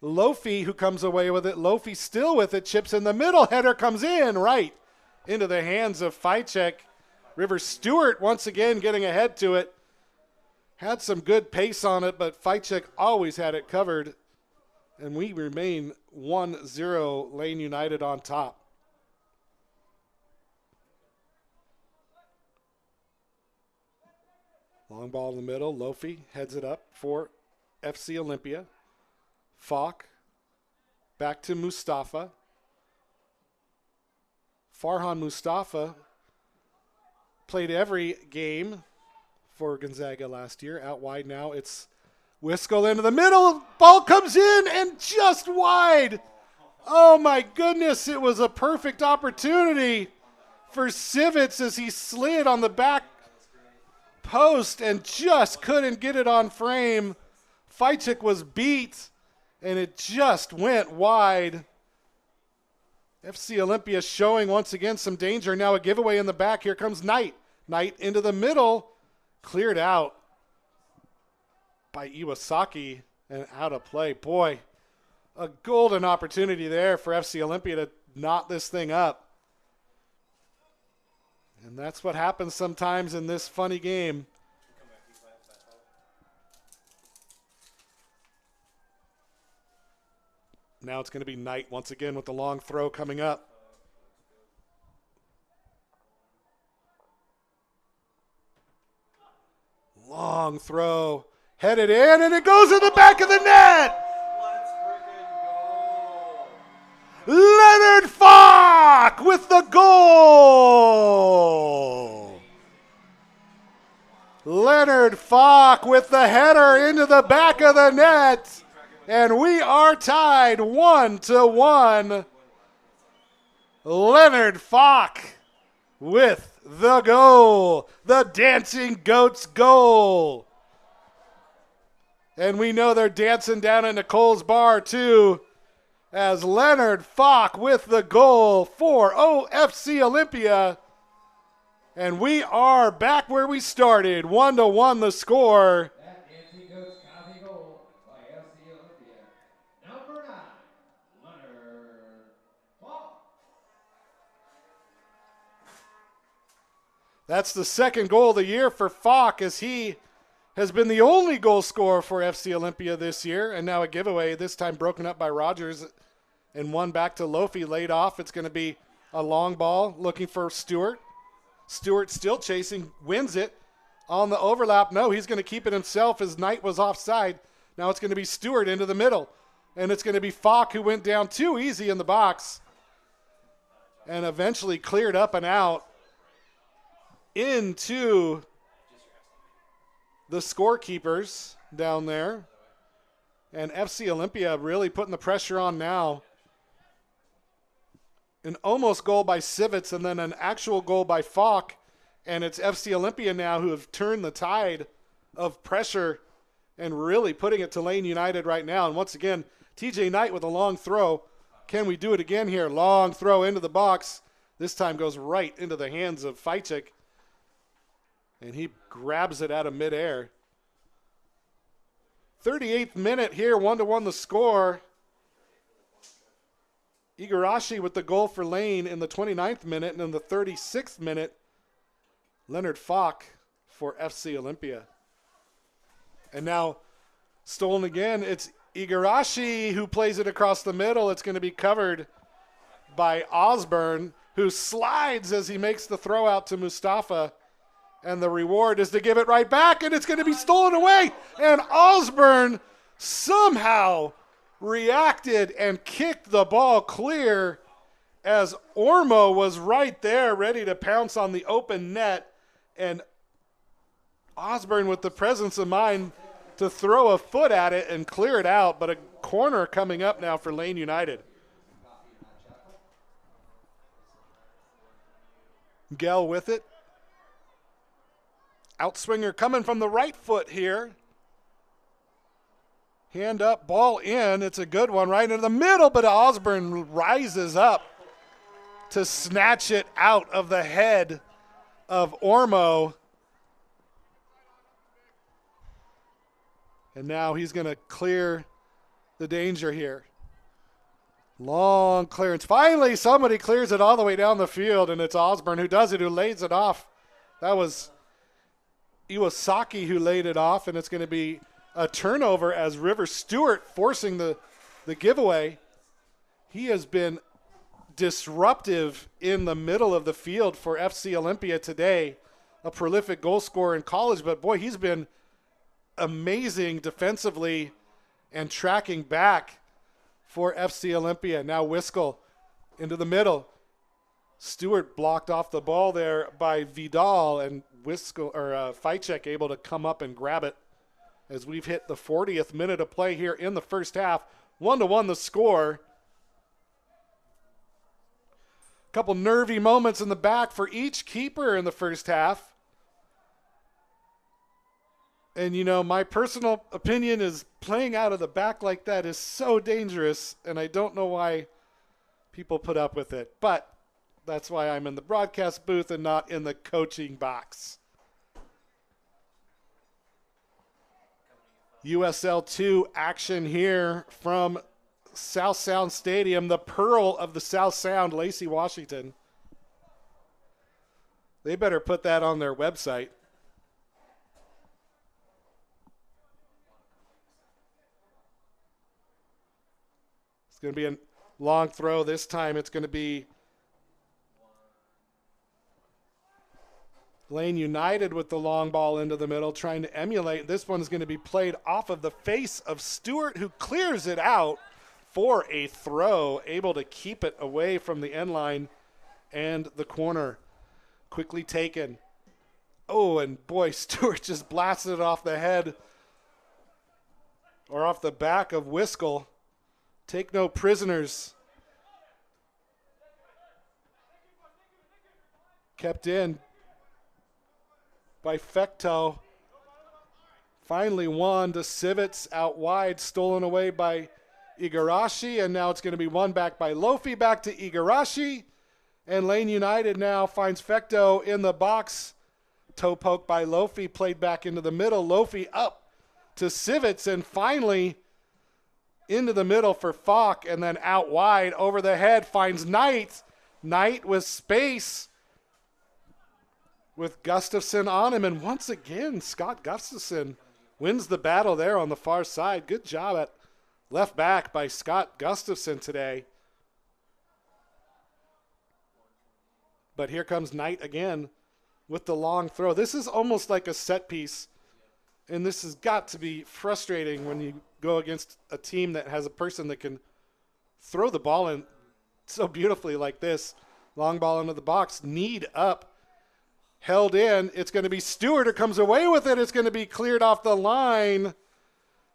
A: Lofi who comes away with it. Lofi still with it. Chips in the middle. Header comes in right into the hands of Fajcek. River Stewart once again getting ahead to it. Had some good pace on it, but Fajcek always had it covered. And we remain 1-0 Lane United on top. Long ball in the middle. Lofi heads it up for FC Olympia. Falk. Back to Mustafa. Farhan Mustafa played every game for Gonzaga last year. Out wide now. It's Wiskel into the middle. Ball comes in and just wide. Oh my goodness. It was a perfect opportunity for Sivitz as he slid on the back post and just couldn't get it on frame. Fajcek was beat and it just went wide. FC Olympia showing once again some danger. Now a giveaway in the back. Here comes Knight. Knight into the middle. Cleared out by Iwasaki and out of play. Boy, a golden opportunity there for FC Olympia to knot this thing up. And that's what happens sometimes in this funny game. Now it's going to be Knight once again with the long throw coming up. Long throw. Headed in, and it goes in the back of the net.
B: Let's freaking go.
A: Leonard Falk with the goal. Leonard Falk with the header into the back of the net. And we are tied 1-1. Leonard Falk with the goal. The Dancing Goats goal. And we know they're dancing down in Nicole's bar too, as Leonard Falk with the goal for OFC Olympia. And we are back where we started, 1-1 the score.
B: That Dancing Goats coffee goal by FC Olympia. Number 9, Leonard Falk.
A: That's the second goal of the year for Falk, as he has been the only goal scorer for FC Olympia this year. And now a giveaway, this time broken up by Rogers And one back to Lofi, laid off. It's going to be a long ball looking for Stewart. Stewart still chasing, wins it on the overlap. No, he's going to keep it himself as Knight was offside. Now it's going to be Stewart into the middle. And it's going to be Falk who went down too easy in the box and eventually cleared up and out into the scorekeepers down there. And FC Olympia really putting the pressure on now. An almost goal by Civets and then an actual goal by Falk. And it's FC Olympia now who have turned the tide of pressure and really putting it to Lane United right now. And once again, TJ Knight with a long throw. Can we do it again here? Long throw into the box. This time goes right into the hands of Fajcik. And he grabs it out of midair. 38th minute here, 1-1 the score. Igarashi with the goal for Lane in the 29th minute, and in the 36th minute, Leonard Falk for FC Olympia. And now, stolen again, it's Igarashi who plays it across the middle. It's going to be covered by Osborne, who slides as he makes the throw out to Mustafa. And the reward is to give it right back, and it's going to be stolen away. And Osborne somehow reacted and kicked the ball clear as Ormo was right there ready to pounce on the open net. And Osborne with the presence of mind to throw a foot at it and clear it out, but a corner coming up now for Lane United. Gell with it. Outswinger coming from the right foot here. Hand up, ball in. It's a good one right into the middle, but Osborne rises up to snatch it out of the head of Ormo. And now he's going to clear the danger here. Long clearance. Finally, somebody clears it all the way down the field, and it's Osborne who does it, who lays it off. That was Iwasaki who laid it off, and it's going to be a turnover as River Stewart forcing the giveaway. He has been disruptive in the middle of the field for FC Olympia today. A prolific goal scorer in college, but boy, he's been amazing defensively and tracking back for FC Olympia. Now Wiskel into the middle. Stewart blocked off the ball there by Vidal, and Fajcik able to come up and grab it as we've hit the 40th minute of play here in the first half. 1-1 the score. A couple nervy moments in the back for each keeper in the first half. And, you know, my personal opinion is playing out of the back like that is so dangerous, and I don't know why people put up with it. But that's why I'm in the broadcast booth and not in the coaching box. USL 2 action here from South Sound Stadium, the pearl of the South Sound, Lacey, Washington. They better put that on their website. It's going to be a long throw this time. It's going to be Lane United with the long ball into the middle, trying to emulate. This one's going to be played off of the face of Stewart, who clears it out for a throw, able to keep it away from the end line and the corner. Quickly taken. Oh, and boy, Stewart just blasted it off the head or off the back of Wiskel. Take no prisoners. Kept in by Fecto. Finally won to Civets out wide, stolen away by Igarashi, and now it's going to be won back by Lofi, back to Igarashi, and Lane United now finds Fecto in the box. Toe poke by Lofi, played back into the middle. Lofi up to Civets, and finally into the middle for Falk, and then out wide over the head finds Knight. Knight with space, with Gustafson on him. And once again, Scott Gustafson wins the battle there on the far side. Good job at left back by Scott Gustafson today. But here comes Knight again with the long throw. This is almost like a set piece, and this has got to be frustrating when you go against a team that has a person that can throw the ball in so beautifully like this. Long ball into the box, need up, held in. It's going to be Stewart who comes away with it. It's going to be cleared off the line.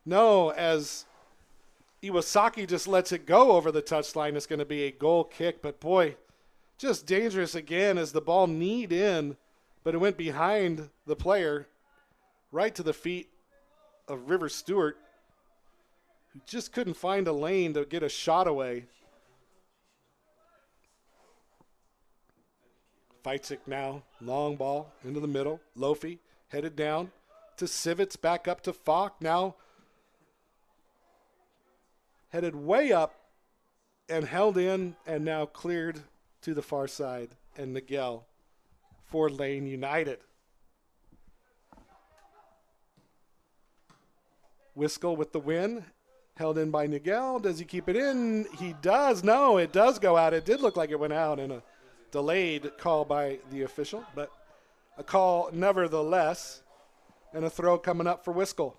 A: No, as Iwasaki just lets it go over the touchline, it's going to be a goal kick. But boy, just dangerous again as the ball kneed in, but it went behind the player right to the feet of River Stewart, who just couldn't find a lane to get a shot away. Feitzik now, long ball into the middle. Lofi headed down to Sivitz, back up to Falk. Now headed way up and held in and now cleared to the far side. And Miguel for Lane United. Wiskel with the win. Held in by Miguel. Does he keep it in? He does. No, it does go out. It did look like it went out in a delayed call by the official, but a call nevertheless, and a throw coming up for Wiskel.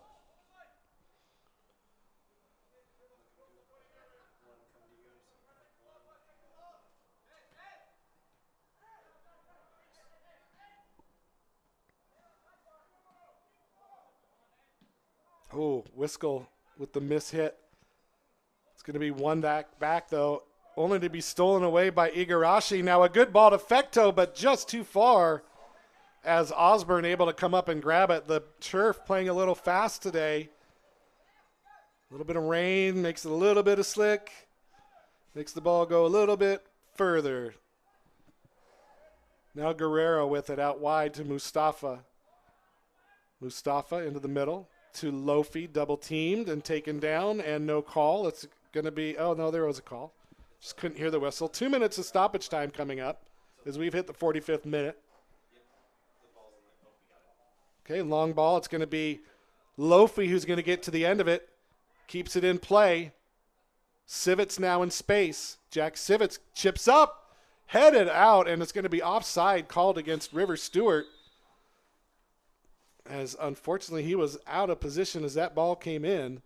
A: Oh, Wiskel with the miss hit. It's going to be one back though, only to be stolen away by Igarashi. Now a good ball to Fecto, but just too far as Osborne able to come up and grab it. The turf playing a little fast today. A little bit of rain makes it a little bit of slick. Makes the ball go a little bit further. Now Guerrero with it out wide to Mustafa. Mustafa into the middle to Lofi, double teamed and taken down, and no call. It's going to be, oh no, there was a call. Just couldn't hear the whistle. 2 minutes of stoppage time coming up as we've hit the 45th minute. Okay, long ball. It's going to be Lofi who's going to get to the end of it. Keeps it in play. Sivitz now in space. Jack Sivitz chips up, headed out, and it's going to be offside called against River Stewart. As unfortunately he was out of position as that ball came in.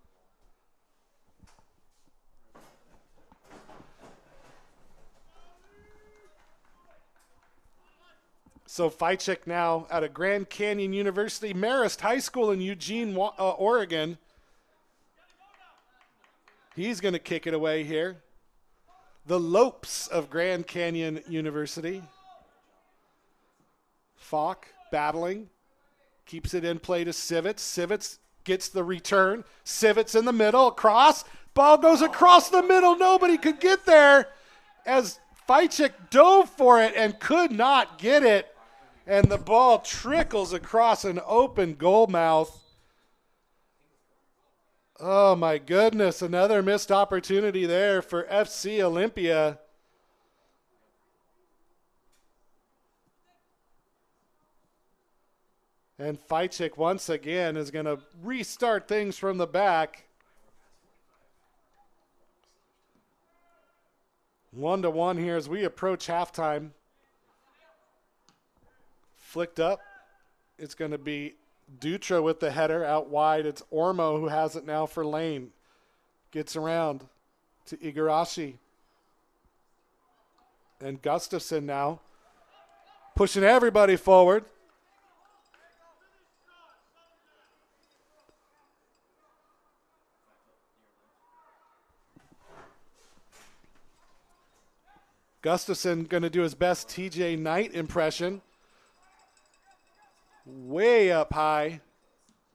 A: So Feitzik now out of Grand Canyon University, Marist High School in Eugene, Oregon. He's going to kick it away here. The Lopes of Grand Canyon University. Falk battling. Keeps it in play to Sivitz. Sivitz gets the return. Sivitz in the middle. Across. Ball goes across the middle. Nobody could get there as Feitzik dove for it and could not get it. And the ball trickles across an open goal mouth. Oh, my goodness. Another missed opportunity there for FC Olympia. And Feitzik once again is going to restart things from the back. 1-1 here as we approach halftime. Flicked up. It's going to be Dutra with the header out wide. It's Ormo who has it now for Lane. Gets around to Igarashi. And Gustafson now pushing everybody forward. Gustafson going to do his best TJ Knight impression. Way up high.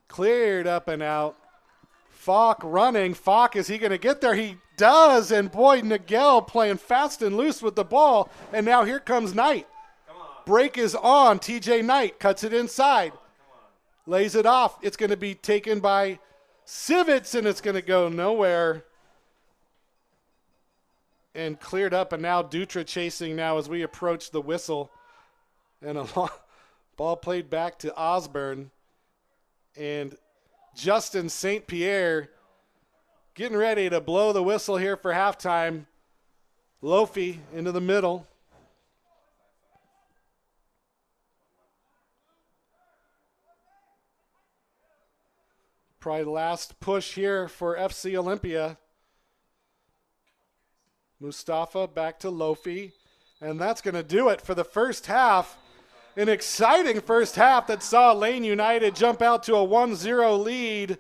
A: Cleared up and out. Falk running. Falk, is he going to get there? He does. And boy, Nagel playing fast and loose with the ball. And now here comes Knight. Break is on. TJ Knight cuts it inside. Lays it off. It's going to be taken by Sivitz, and it's going to go nowhere. And cleared up, and now Dutra chasing now as we approach the whistle. And a ball played back to Osborne. And Justin St. Pierre getting ready to blow the whistle here for halftime. Lofi into the middle. Probably the last push here for FC Olympia. Mustafa back to Lofi. And that's going to do it for the first half. An exciting first half that saw Lane United jump out to a 1-0 lead.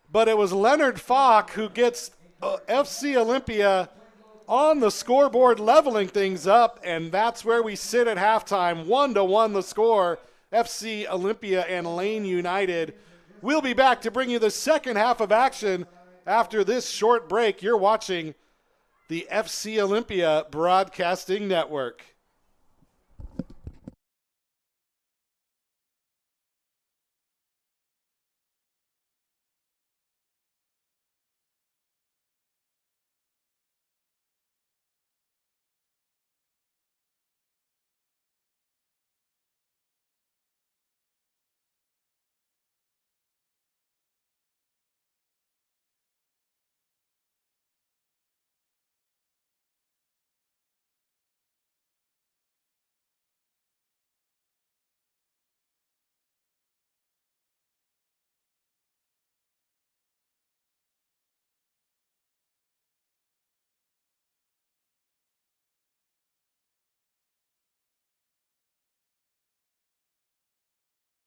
A: But it was Leonard Falk who gets FC Olympia on the scoreboard, leveling things up. And that's where we sit at halftime. 1-1 the score. FC Olympia and Lane United. We'll be back to bring you the second half of action after this short break. You're watching the FC Olympia Broadcasting Network.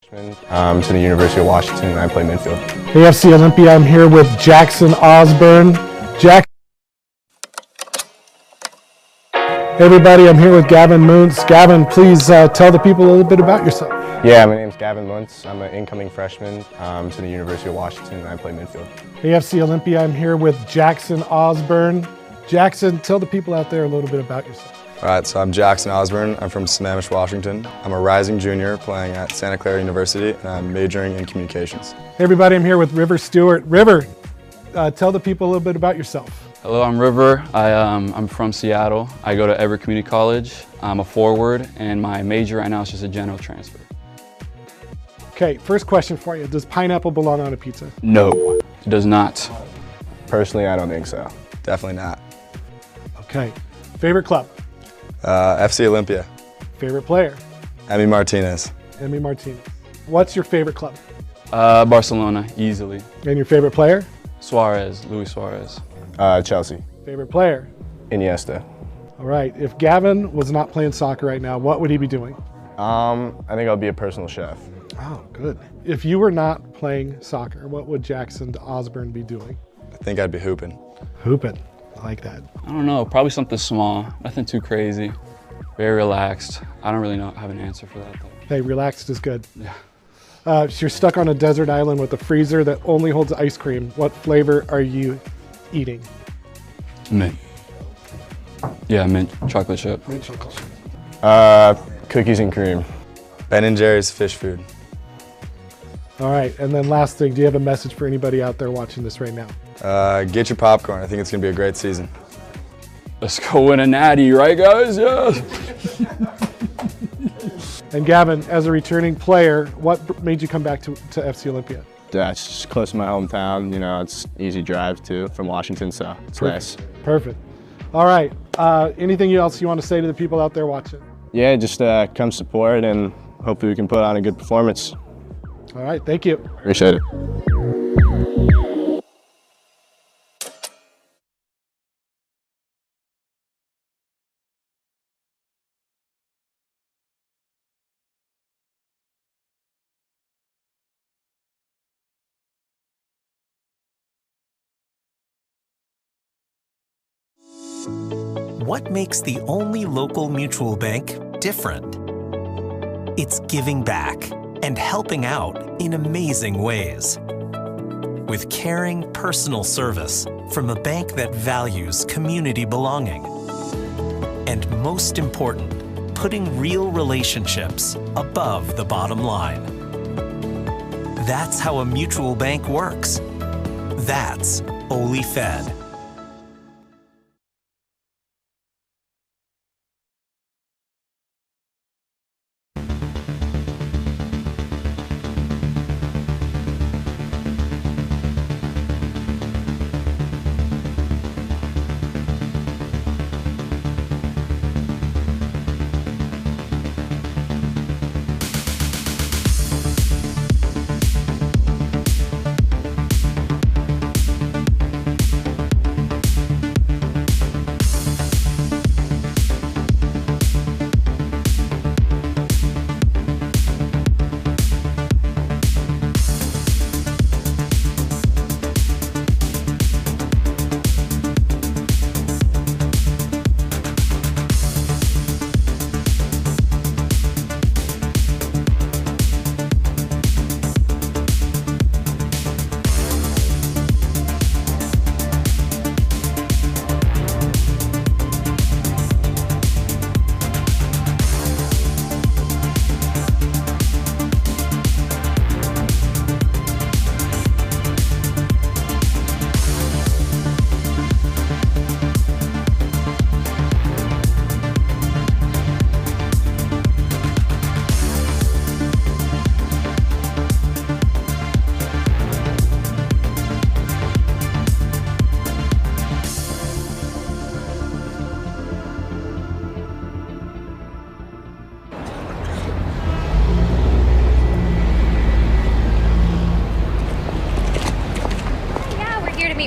C: To the University of Washington, and I play midfield.
A: Hey, FC Olympia, I'm here with Jackson Osborne. Hey everybody, I'm here with Gavin Muntz. Gavin, please tell the people a little bit about yourself.
C: Yeah, my name's Gavin Muntz. I'm an incoming freshman to the University of Washington, and I play midfield.
A: Hey, FC Olympia, I'm here with Jackson Osborne. Jackson, tell the people out there a little bit about yourself.
C: All right, so I'm Jackson Osborne. I'm from Sammamish, Washington. I'm a rising junior playing at Santa Clara University, and I'm majoring in communications.
A: Hey everybody, I'm here with River Stewart. River, tell the people a little bit about yourself.
D: Hello, I'm River. I'm from Seattle. I go to Everett Community College. I'm a forward, and my major right now is just a general transfer.
A: Okay, first question for you. Does pineapple belong on a pizza?
D: No, it does not.
C: Personally, I don't think so. Definitely not.
A: Okay, favorite club?
C: FC Olympia.
A: Favorite player?
C: Emi Martinez.
A: Emi Martinez. What's your favorite club?
D: Barcelona, easily.
A: And your favorite player?
D: Luis Suarez.
C: Chelsea.
A: Favorite player?
C: Iniesta.
A: All right, if Gavin was not playing soccer right now, what would he be doing?
C: I think I'll be a personal chef.
A: Oh, good. If you were not playing soccer, what would Jackson Osborne be doing?
C: I think I'd be hooping.
A: Hooping. I like that.
D: I don't know, probably something small, nothing too crazy. Very relaxed. I don't really have an answer for that though.
A: Hey, relaxed is good.
D: Yeah.
A: So you're stuck on a desert island with a freezer that only holds ice cream. What flavor are you eating?
D: Mint. Yeah, mint chocolate chip.
A: Mint chocolate.
C: Cookies and cream. Ben & Jerry's fish food.
A: All right, and then last thing, do you have a message for anybody out there watching this right now?
C: Get your popcorn. I think it's going to be a great season.
D: Let's go win a natty, right guys? Yeah.
A: And Gavin, as a returning player, what made you come back to FC Olympia?
C: Yeah, it's just close to my hometown. You know, it's easy drive too from Washington, so it's nice.
A: Perfect. All right, anything else you want to say to the people out there watching?
C: Yeah, just come support and hopefully we can put on a good performance.
A: All right, thank you.
C: Appreciate it.
E: What makes the only local mutual bank different? It's giving back and helping out in amazing ways. With caring, personal service from a bank that values community belonging. And most important, putting real relationships above the bottom line. That's how a mutual bank works. That's OlyFed.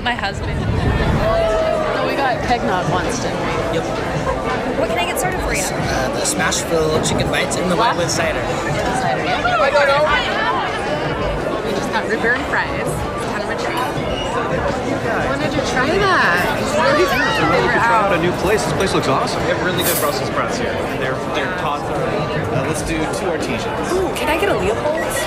F: My husband. So we got eggnog once, didn't we?
G: Yep.
H: What can I get started for you?
G: The smashed Phil chicken bites and the white with cider.
F: Cider, yeah. We just got root beer and fries. It's kind of a treat. I wanted to try that. It's really good.
I: Try out a new place. This place looks awesome. We have really good Brussels sprouts here. They're taught. Let's do 2 artesians.
H: Ooh, can I get a Leopold's?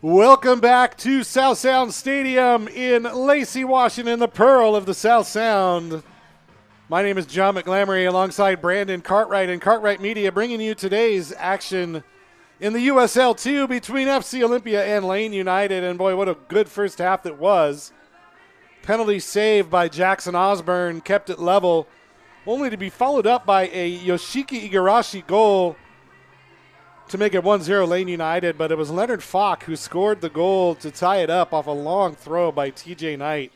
A: Welcome back to South Sound Stadium in Lacey, Washington, the pearl of the South Sound. My name is John McGlamery alongside Brandon Cartwright and Cartwright Media, bringing you today's action in the USL 2 between FC Olympia and Lane United. And boy, what a good first half that was. Penalty saved by Jackson Osborne kept it level, only to be followed up by a Yoshiki Igarashi goal to make it 1-0 Lane United. But it was Leonard Falk who scored the goal to tie it up off a long throw by TJ Knight.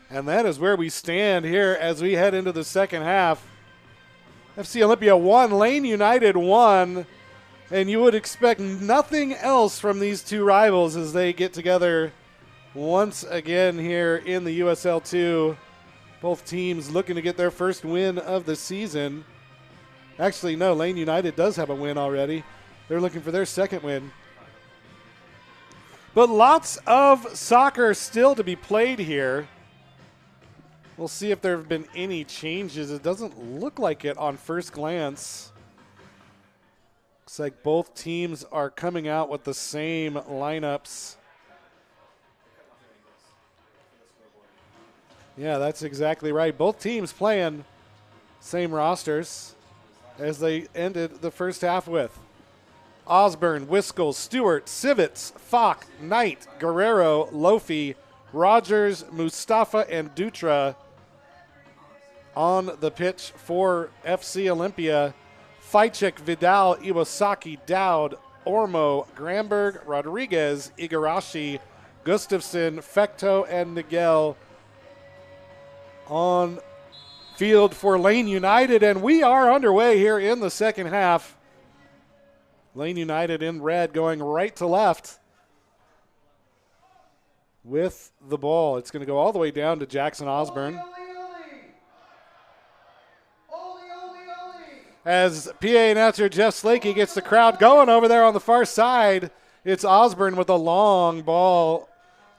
A: And that is where we stand here as we head into the second half. FC Olympia 1, Lane United 1. And you would expect nothing else from these two rivals as they get together once again here in the USL 2. Both teams looking to get their first win of the season. Actually, no, Lane United does have a win already. They're looking for their second win. But lots of soccer still to be played here. We'll see if there have been any changes. It doesn't look like it on first glance. Looks like both teams are coming out with the same lineups. Yeah, that's exactly right. Both teams playing same rosters as they ended the first half with. Osborne, Wiskel, Stewart, Civitz, Falk, Knight, Guerrero, Lofi, Rogers, Mustafa, and Dutra on the pitch for FC Olympia. Fajcik, Vidal, Iwasaki, Dowd, Ormo, Gramberg, Rodriguez, Igarashi, Gustafson, Fecto, and Nigel on field for Lane United. And we are underway here in the second half. Lane United in red going right to left with the ball. It's going to go all the way down to Jackson Osborne. As PA announcer Jeff Slakey gets the crowd going over there on the far side, it's Osborne with a long ball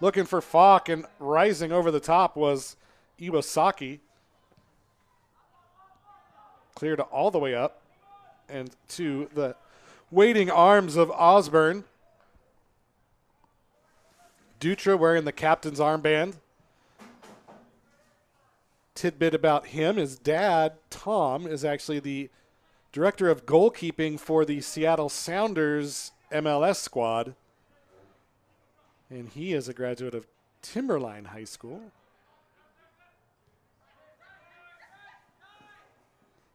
A: looking for Falk, and rising over the top was Iwasaki. Cleared all the way up and to the waiting arms of Osborne. Dutra wearing the captain's armband. Tidbit about him, his dad, Tom, is actually the director of goalkeeping for the Seattle Sounders MLS squad. And he is a graduate of Timberline High School.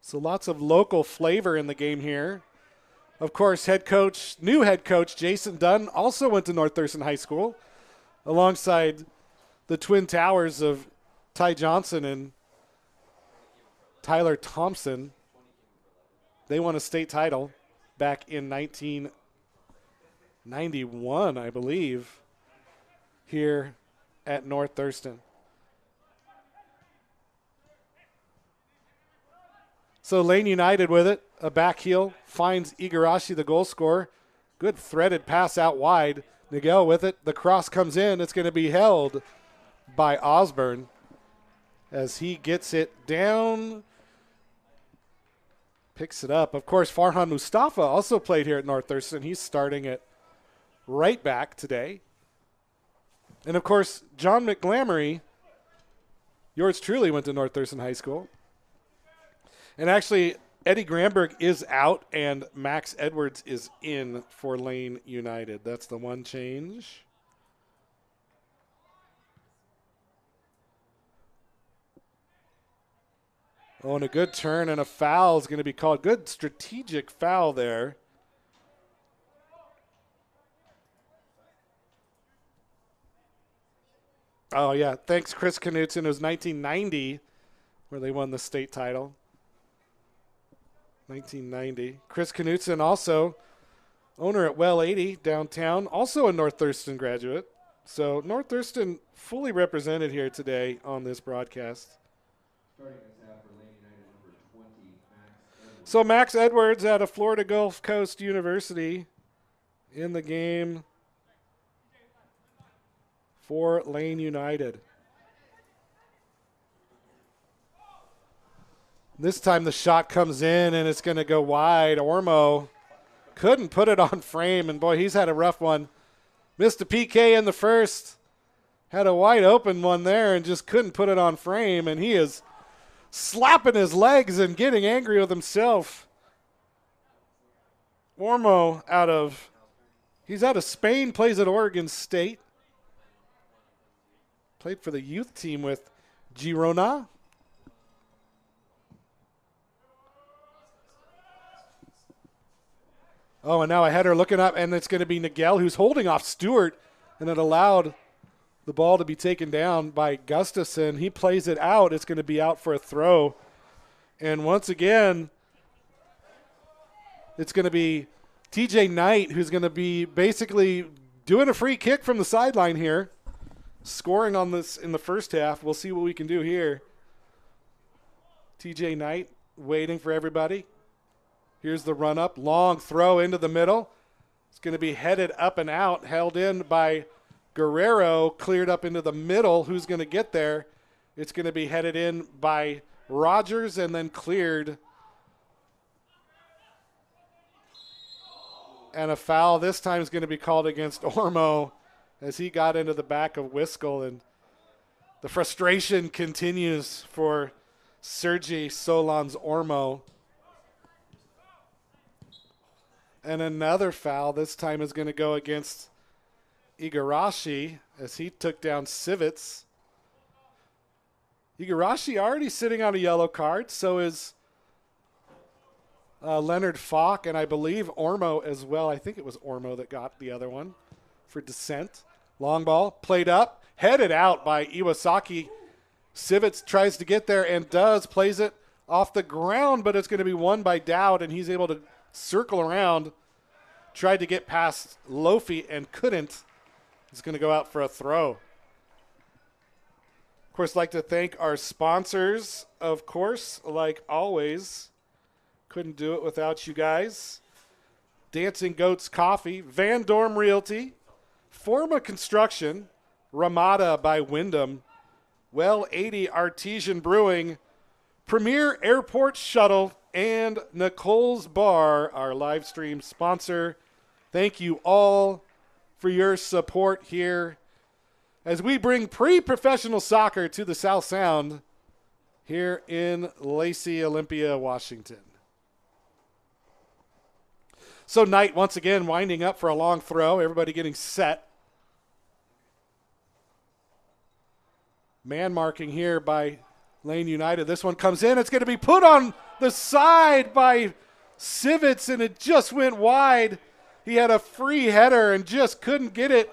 A: So lots of local flavor in the game here. Of course, new head coach Jason Dunn also went to North Thurston High School alongside the twin towers of Ty Johnson and Tyler Thompson. They won a state title back in 1991, I believe, here at North Thurston. So Lane United with it. A back heel finds Igarashi, the goal scorer. Good threaded pass out wide. Nigel with it. The cross comes in. It's going to be held by Osborne as he gets it down. Picks it up. Of course, Farhan Mustafa also played here at North Thurston. He's starting at right back today. And, of course, John McGlamery, yours truly, went to North Thurston High School. And actually, Eddie Gramberg is out and Max Edwards is in for Lane United. That's the one change. Oh, and a good turn and a foul is going to be called. Good strategic foul there. Oh, yeah. Thanks, Chris Knutson. It was 1990 where they won the state title. 1990. Chris Knutson, also owner at Well 80 downtown, also a North Thurston graduate. So North Thurston fully represented here today on this broadcast. So Max Edwards out of Florida Gulf Coast University in the game for Lane United. This time the shot comes in and it's going to go wide. Ormo couldn't put it on frame, and boy, he's had a rough one Missed a PK in the first. Had a wide open one there and just couldn't put it on frame. And he is slapping his legs and getting angry with himself. Ormo he's out of Spain, plays at Oregon State. Played for the youth team with Girona. Oh, and now a header looking up, and it's going to be Nigel who's holding off Stewart, and it allowed the ball to be taken down by Gustafson. He plays it out. It's going to be out for a throw. And once again, it's going to be TJ Knight who's going to be basically doing a free kick from the sideline here, scoring on this in the first half. We'll see what we can do here. TJ Knight waiting for everybody. Here's the run up, long throw into the middle. It's going to be headed up and out, held in by Guerrero, cleared up into the middle. Who's going to get there? It's going to be headed in by Rogers and then cleared. And a foul this time is going to be called against Ormo as he got into the back of Wiskel. And the frustration continues for Sergi Solans Ormo. And another foul this time is going to go against Igarashi as he took down Civits. Igarashi already sitting on a yellow card, so is Leonard Falk, and I believe Ormo as well. I think it was Ormo that got the other one for Descent. Long ball, played up, headed out by Iwasaki. Civits tries to get there and does, plays it off the ground, but it's going to be won by Dowd, and he's able to circle around, tried to get past Lofi and couldn't. He's going to go out for a throw. Of course, like to thank our sponsors, of course, like always. Couldn't do it without you guys. Dancing Goats Coffee, Van Dorm Realty, Forma Construction, Ramada by Wyndham, Well 80 Artesian Brewing, Premier Airport Shuttle, and Nicole's Bar, our live stream sponsor. Thank you all for your support here as we bring pre-professional soccer to the South Sound here in Lacey, Olympia, Washington. So Knight once again winding up for a long throw. Everybody getting set. Man marking here by Lane United. This one comes in. It's going to be put on the side by Civits, and it just went wide. He had a free header and just couldn't get it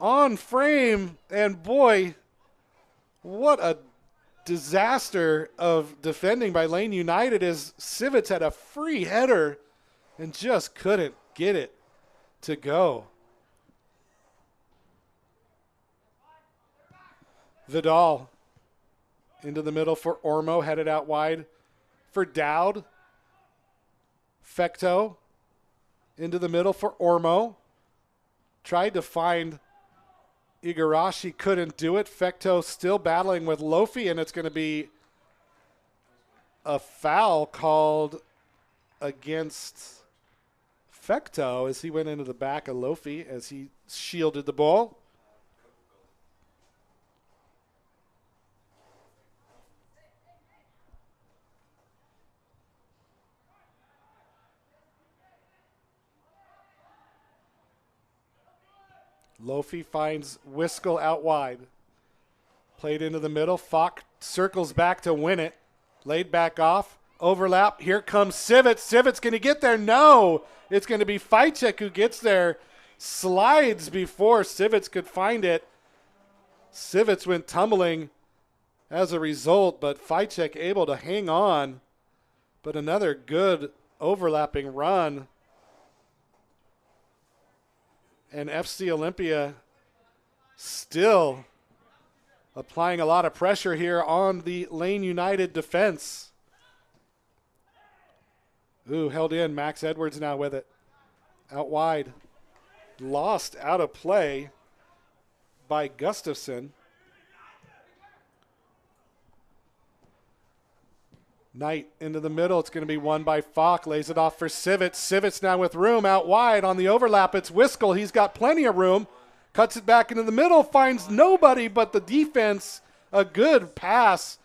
A: on frame. And boy, what a disaster of defending by Lane United as Civits had a free header and just couldn't get it to go. Vidal into the middle for Ormo, headed out wide for Dowd. Fecto into the middle for Ormo. Tried to find Igarashi, couldn't do it. Fecto still battling with Lofi, and it's going to be a foul called against Fecto as he went into the back of Lofi as he shielded the ball. Lofi finds Wiskel out wide. Played into the middle. Falk circles back to win it. Laid back off. Overlap. Here comes Civits. Civits going to get there? No. It's going to be Ficek who gets there. Slides before Civits could find it. Civits went tumbling as a result, but Ficek able to hang on. But another good overlapping run. And FC Olympia still applying a lot of pressure here on the Lane United defense. Ooh, held in. Max Edwards now with it. Out wide. Lost out of play by Gustafson. Knight into the middle. It's going to be won by Falk. Lays it off for Civets. Civets now with room out wide on the overlap. It's Wiskel. He's got plenty of room. Cuts it back into the middle. Finds nobody but the defense. A good pass.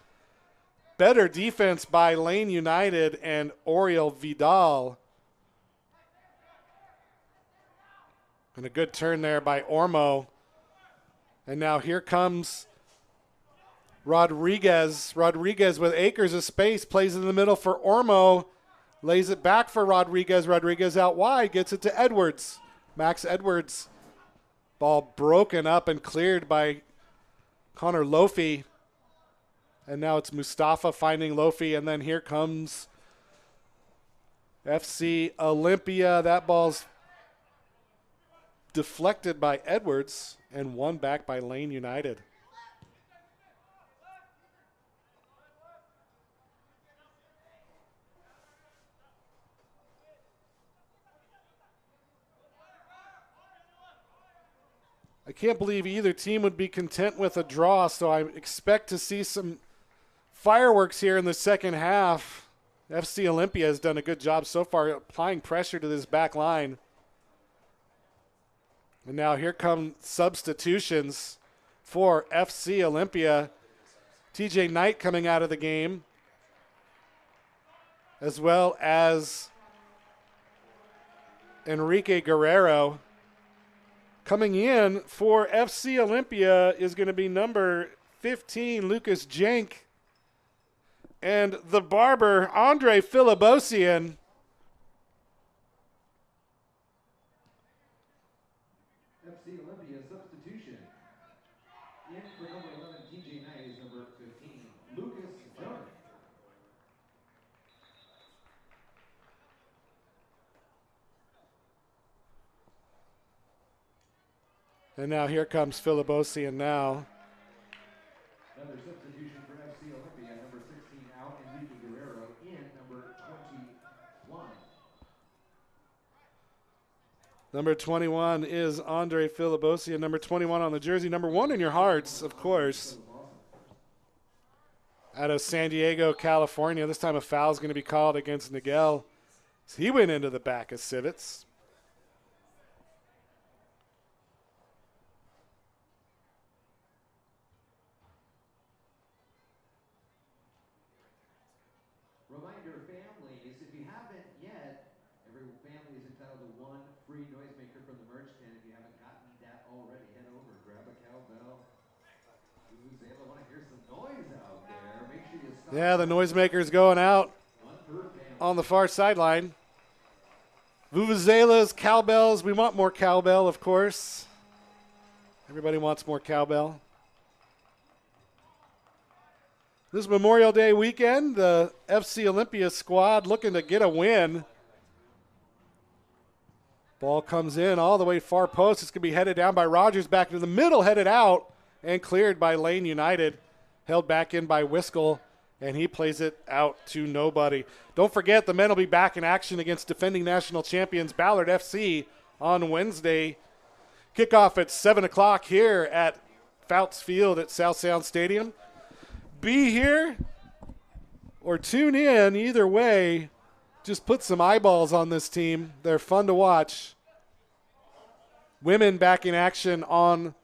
A: Better defense by Lane United and Oriel Vidal. And a good turn there by Ormo. And now here comes Rodriguez. Rodriguez with acres of space. Plays in the middle for Ormo. Lays it back for Rodriguez. Rodriguez out wide. Gets it to Edwards. Max Edwards. Ball broken up and cleared by Connor Lofi. And now it's Mustafa finding Lofi. And then here comes FC Olympia. That ball's deflected by Edwards and won back by Lane United. I can't believe either team would be content with a draw, so I expect to see some fireworks here in the second half. FC Olympia has done a good job so far applying pressure to this back line. And now here come substitutions for FC Olympia. TJ Knight coming out of the game, as well as Enrique Guerrero. Coming in for FC Olympia is going to be number 15, Lucas Jank. And the barber, Andre Filibosian.
B: FC Olympia substitution. In for number 11, TJ Knight is number 15, Lucas John.
A: And now here comes Filibosian now.
B: Another substitution for FC Olympia, number 16 out, Enrique Guerrero in, number 21.
A: Number 21 is Andre Filibosian. Number 21 on the jersey. Number 1 in your hearts, of course. Out of San Diego, California. This time a foul is going to be called against Nigel. He went into the back of Civets.
B: Reminder, families, if you haven't yet, every family is entitled to one free noisemaker from the merch tent. If you haven't gotten that already, head over, grab a cowbell. Who's able to want to hear some noise out there? Make sure you stop.
A: Yeah, the noisemaker's going out on the far sideline. Vuvuzelas, cowbells. We want more cowbell, of course. Everybody wants more cowbell. This Memorial Day weekend, the FC Olympia squad looking to get a win. Ball comes in all the way far post. It's going to be headed down by Rogers, back into the middle, headed out, and cleared by Lane United. Held back in by Wiskel, and he plays it out to nobody. Don't forget, the men will be back in action against defending national champions Ballard FC on Wednesday. Kickoff at 7 o'clock here at Fouts Field at South Sound Stadium. Be here or tune in. Either way, just put some eyeballs on this team. They're fun to watch. Women back in action on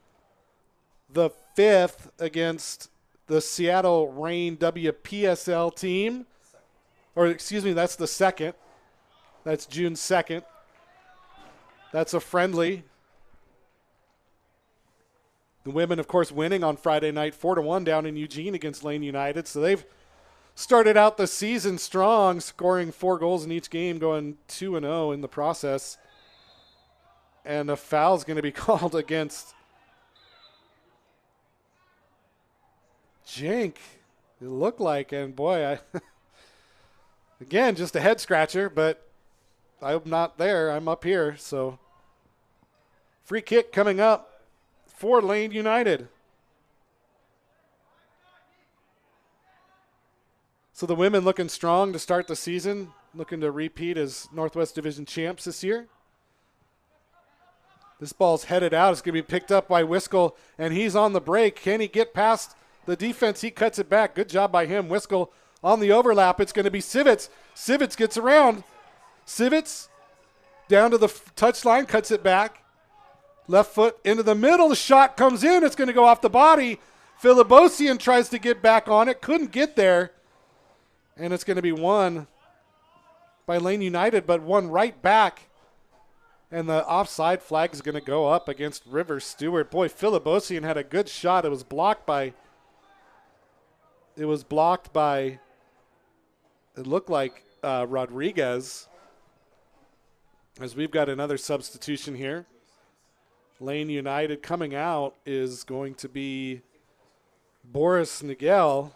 A: the 5th against the Seattle Reign WPSL team. Or excuse me, that's the 2nd. That's June 2nd. That's a friendly. The women, of course, winning on Friday night 4-1 down in Eugene against Lane United. So they've started out the season strong, scoring 4 goals in each game, going 2-0 in the process. And a foul's going to be called against Jink, it looked like. And, boy, again, just a head scratcher, but I'm not there. I'm up here. So free kick coming up for Lane United. So the women looking strong to start the season, looking to repeat as Northwest Division champs this year. This ball's headed out. It's going to be picked up by Wiskel, and he's on the break. Can he get past the defense? He cuts it back. Good job by him. Wiskel On the overlap, it's going to be Sivits. Sivits gets around. Sivits down to the touchline, cuts it back. Left foot into the middle. The shot comes in. It's going to go off the body. Filibosian tries to get back on it. Couldn't get there. And it's going to be won by Lane United, but one right back. And the offside flag is going to go up against Rivers Stewart. Boy, Filibosian had a good shot. It was blocked by, it looked like Rodriguez. As we've got another substitution here. Lane United coming out is going to be Boris Nigel.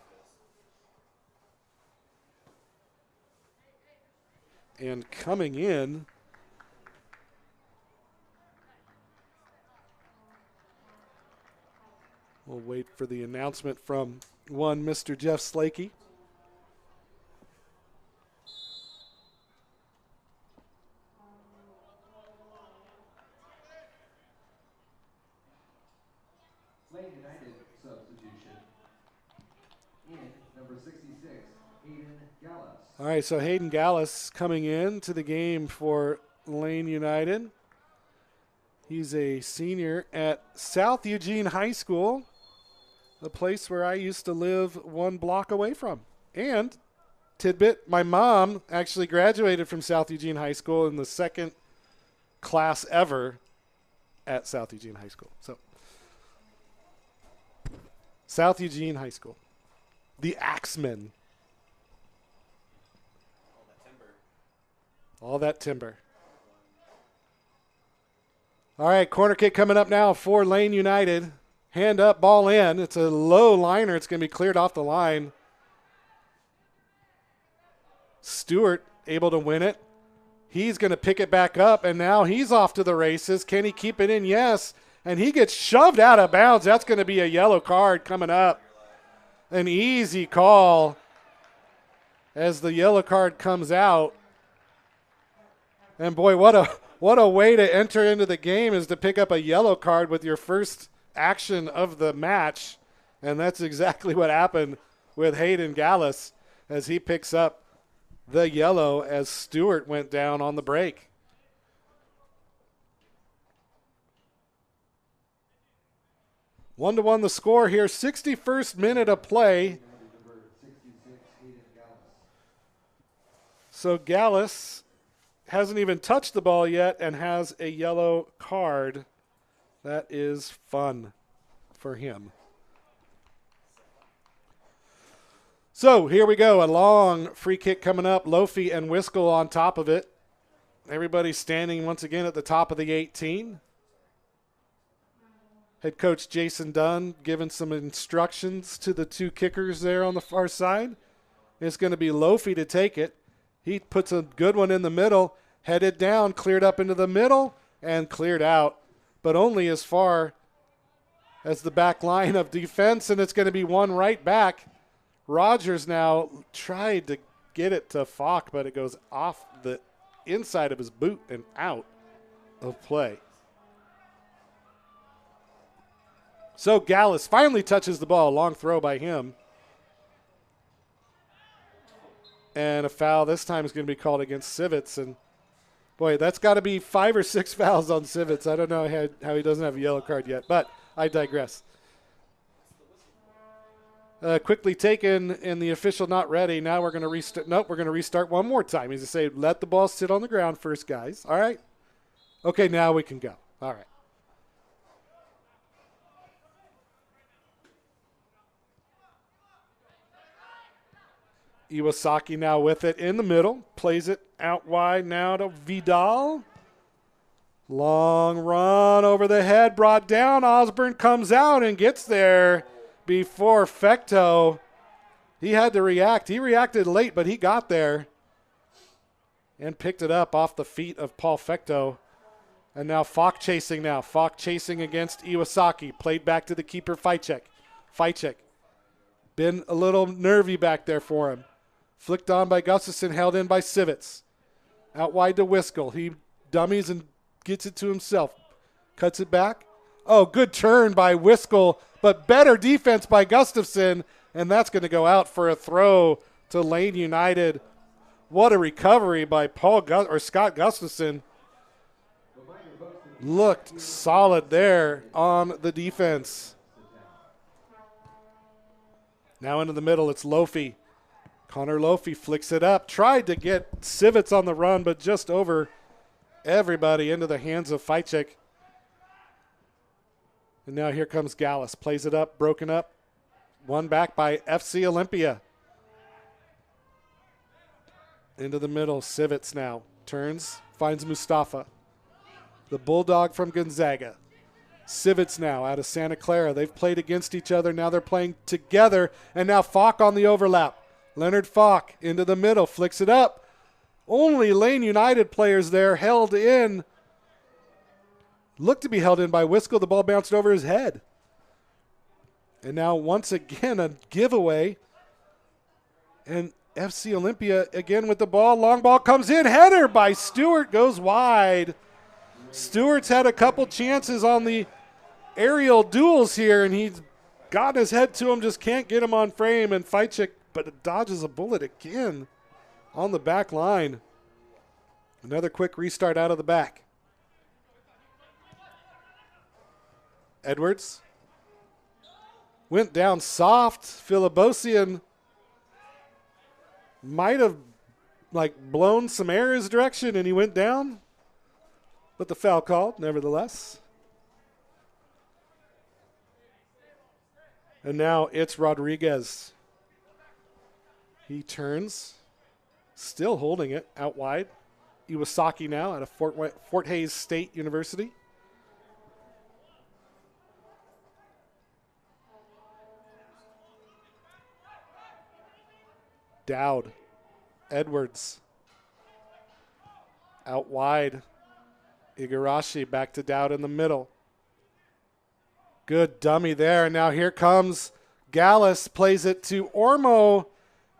A: And coming in, we'll wait for the announcement from one Mr. Jeff Slakey.
B: Lane United substitution in number 66, Hayden Gallus.
A: All right, so Hayden Gallus coming in to the game for Lane United. He's a senior at South Eugene High School, the place where I used to live 1 block away from. And, tidbit, my mom actually graduated from South Eugene High School in the 2nd class ever at South Eugene High School. So, South Eugene High School. The Axemen. All that timber. All right, corner kick coming up now for Lane United. Hand up, ball in. It's a low liner. It's going to be cleared off the line. Stewart able to win it. He's going to pick it back up, and now he's off to the races. Can he keep it in? Yes. And he gets shoved out of bounds. That's going to be a yellow card coming up. An easy call as the yellow card comes out. And boy, what a way to enter into the game is to pick up a yellow card with your first action of the match. And that's exactly what happened with Hayden Gallus as he picks up the yellow as Stewart went down on the break. One to one the score here, 61st minute of play. So Gallus hasn't even touched the ball yet and has a yellow card. That is fun for him. So here we go. A long free kick coming up. Lofi and Wiskel on top of it. Everybody standing once again at the top of the 18. Head coach Jason Dunn giving some instructions to the 2 kickers there on the far side. It's going to be Lofi to take it. He puts a good one in the middle, headed down, cleared up into the middle, and cleared out, but only as far as the back line of defense, and it's going to be one right back. Rogers now tried to get it to Falk, but it goes off the inside of his boot and out of play. So Gallus finally touches the ball. Long throw by him. And a foul this time is going to be called against Sivits. And, boy, that's got to be 5 or 6 fouls on Sivits. I don't know how he doesn't have a yellow card yet, but I digress. Quickly taken in the official not ready. Now we're going to restart. Nope, we're going to restart one more time. He's going to say, let the ball sit on the ground first, guys. All right? Okay, now we can go. All right. Iwasaki now with it in the middle. Plays it out wide now to Vidal. Long run over the head, brought down. Osborne comes out and gets there before Fecto. He had to react. He reacted late, but he got there and picked it up off the feet of Paul Fecto. And now Falk chasing now. Falk chasing against Iwasaki. Played back to the keeper, Ficek. Ficek. Been a little nervy back there for him. Flicked on by Gustafson, held in by Sivits. Out wide to Wiskel. He dummies and gets it to himself. Cuts it back. Oh, good turn by Wiskel, but better defense by Gustafson, and that's going to go out for a throw to Lane United. What a recovery by Scott Gustafson. Looked solid there on the defense. Now into the middle, it's Lofi. Connor Lofi flicks it up. Tried to get Civets on the run, but just over everybody into the hands of Fajcik. And now here comes Gallus. Plays it up, broken up. Won back by FC Olympia. Into the middle, Civets now. Turns, finds Mustafa. The Bulldog from Gonzaga. Civets now out of Santa Clara. They've played against each other. Now they're playing together. And now Falk on the overlap. Leonard Falk into the middle, flicks it up. Only Lane United players there held in. Looked to be held in by Wiskel. The ball bounced over his head. And now once again a giveaway. And FC Olympia again with the ball. Long ball comes in. Header by Stewart goes wide. Stewart's had a couple chances on the aerial duels here, and he's got his head to him, just can't get him on frame. And Fajcik, but it dodges a bullet again on the back line. Another quick restart out of the back. Edwards went down soft. Filibosian might have blown some air his direction, and he went down. But the foul called, nevertheless. And now it's Rodriguez. He turns, still holding it out wide. Iwasaki now out of Fort Hays State University. Dowd, Edwards, out wide. Igarashi back to Dowd in the middle. Good dummy there. And now here comes Gallus, plays it to Ormo,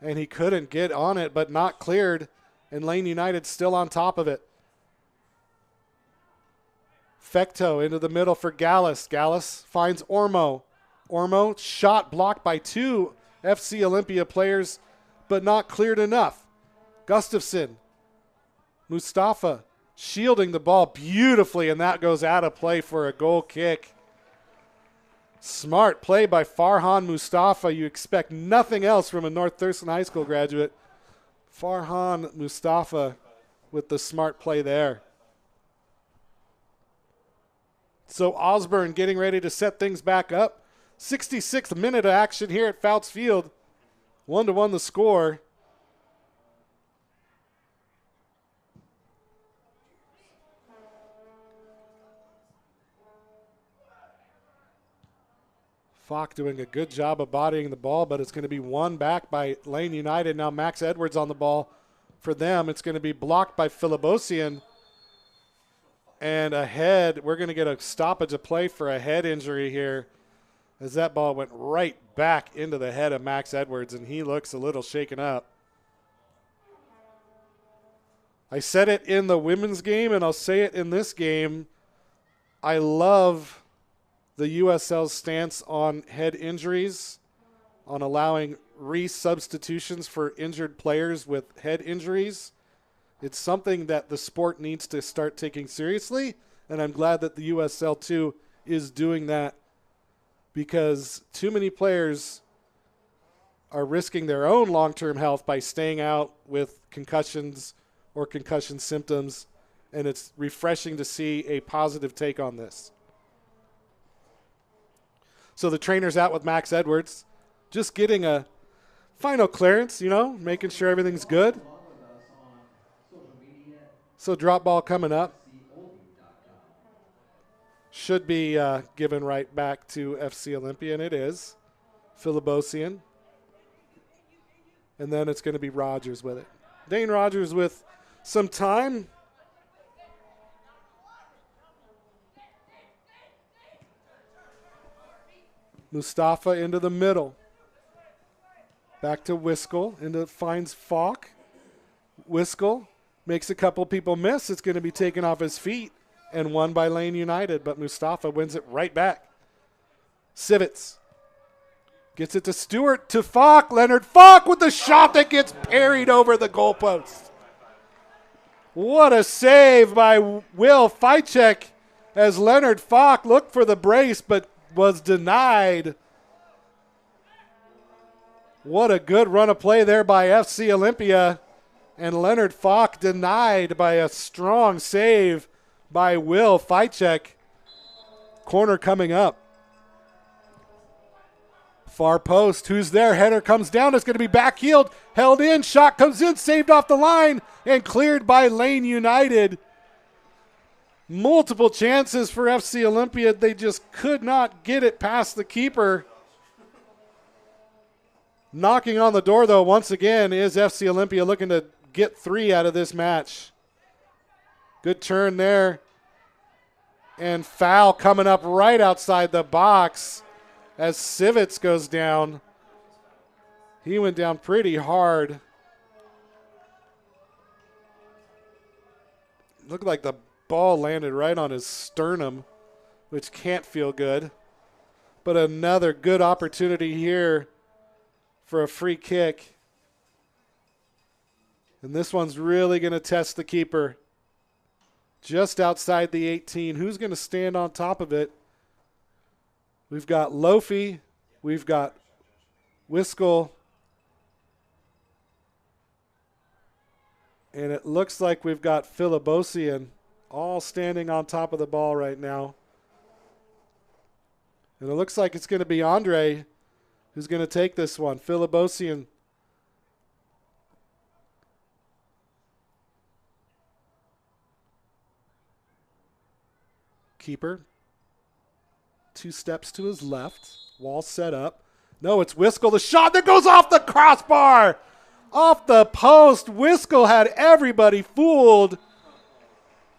A: and he couldn't get on it, but not cleared. And Lane United still on top of it. Fecto into the middle for Gallus. Gallus finds Ormo. Ormo shot blocked by two FC Olympia players, but not cleared enough. Gustafson. Mustafa shielding the ball beautifully, and that goes out of play for a goal kick. Smart play by Farhan Mustafa. You expect nothing else from a North Thurston High School graduate. Farhan Mustafa with the smart play there. So Osborne getting ready to set things back up. 66th minute of action here at Fouts Field. 1-1 the score. Falk doing a good job of bodying the ball, but it's going to be won back by Lane United. Now Max Edwards on the ball for them. It's going to be blocked by Filibosian. And a head. We're going to get a stoppage of play for a head injury here, as that ball went right back into the head of Max Edwards, and he looks a little shaken up. I said it in the women's game, and I'll say it in this game. I love the USL's stance on head injuries, on allowing re-substitutions for injured players with head injuries. It's something that the sport needs to start taking seriously, and I'm glad that the USL too is doing that, because too many players are risking their own long-term health by staying out with concussions or concussion symptoms, and it's refreshing to see a positive take on this. So the trainer's out with Max Edwards, just getting a final clearance, making sure everything's good. So drop ball coming up. Should be given right back to FC Olympia, and it is. Filibosian. And then it's going to be Rogers with it. Dane Rogers with some time. Mustafa into the middle. Back to Wiskel. Finds Falk. Wiskel makes a couple people miss. It's going to be taken off his feet and won by Lane United, but Mustafa wins it right back. Civets Gets it to Stewart, to Falk. Leonard Falk with the shot that gets parried over the goalpost. What a save by Will Ficek as Leonard Falk looked for the brace but was denied. What a good run of play there by FC Olympia. And Leonard Falk denied by a strong save by Will Ficek. Corner coming up. Far post, who's there? Header comes down. It's going to be backheeled, held in. Shot comes in, saved off the line, and cleared by Lane United. Multiple chances for FC Olympia. They just could not get it past the keeper. Knocking on the door, though, once again, is FC Olympia looking to get 3 out of this match. Good turn there. And foul coming up right outside the box as Sivits goes down. He went down pretty hard. Looked like the ball landed right on his sternum, which can't feel good. But another good opportunity here for a free kick. And this one's really going to test the keeper. Just outside the 18. Who's going to stand on top of it? We've got Lofi. We've got Wiskell. And it looks like we've got Filibosian all standing on top of the ball right now. And it looks like it's going to be Andre who's going to take this one. Filibosian. Keeper. 2 steps to his left. Wall set up. No, it's Wiskell. The shot that goes off the crossbar. Off the post. Wiskell had everybody fooled.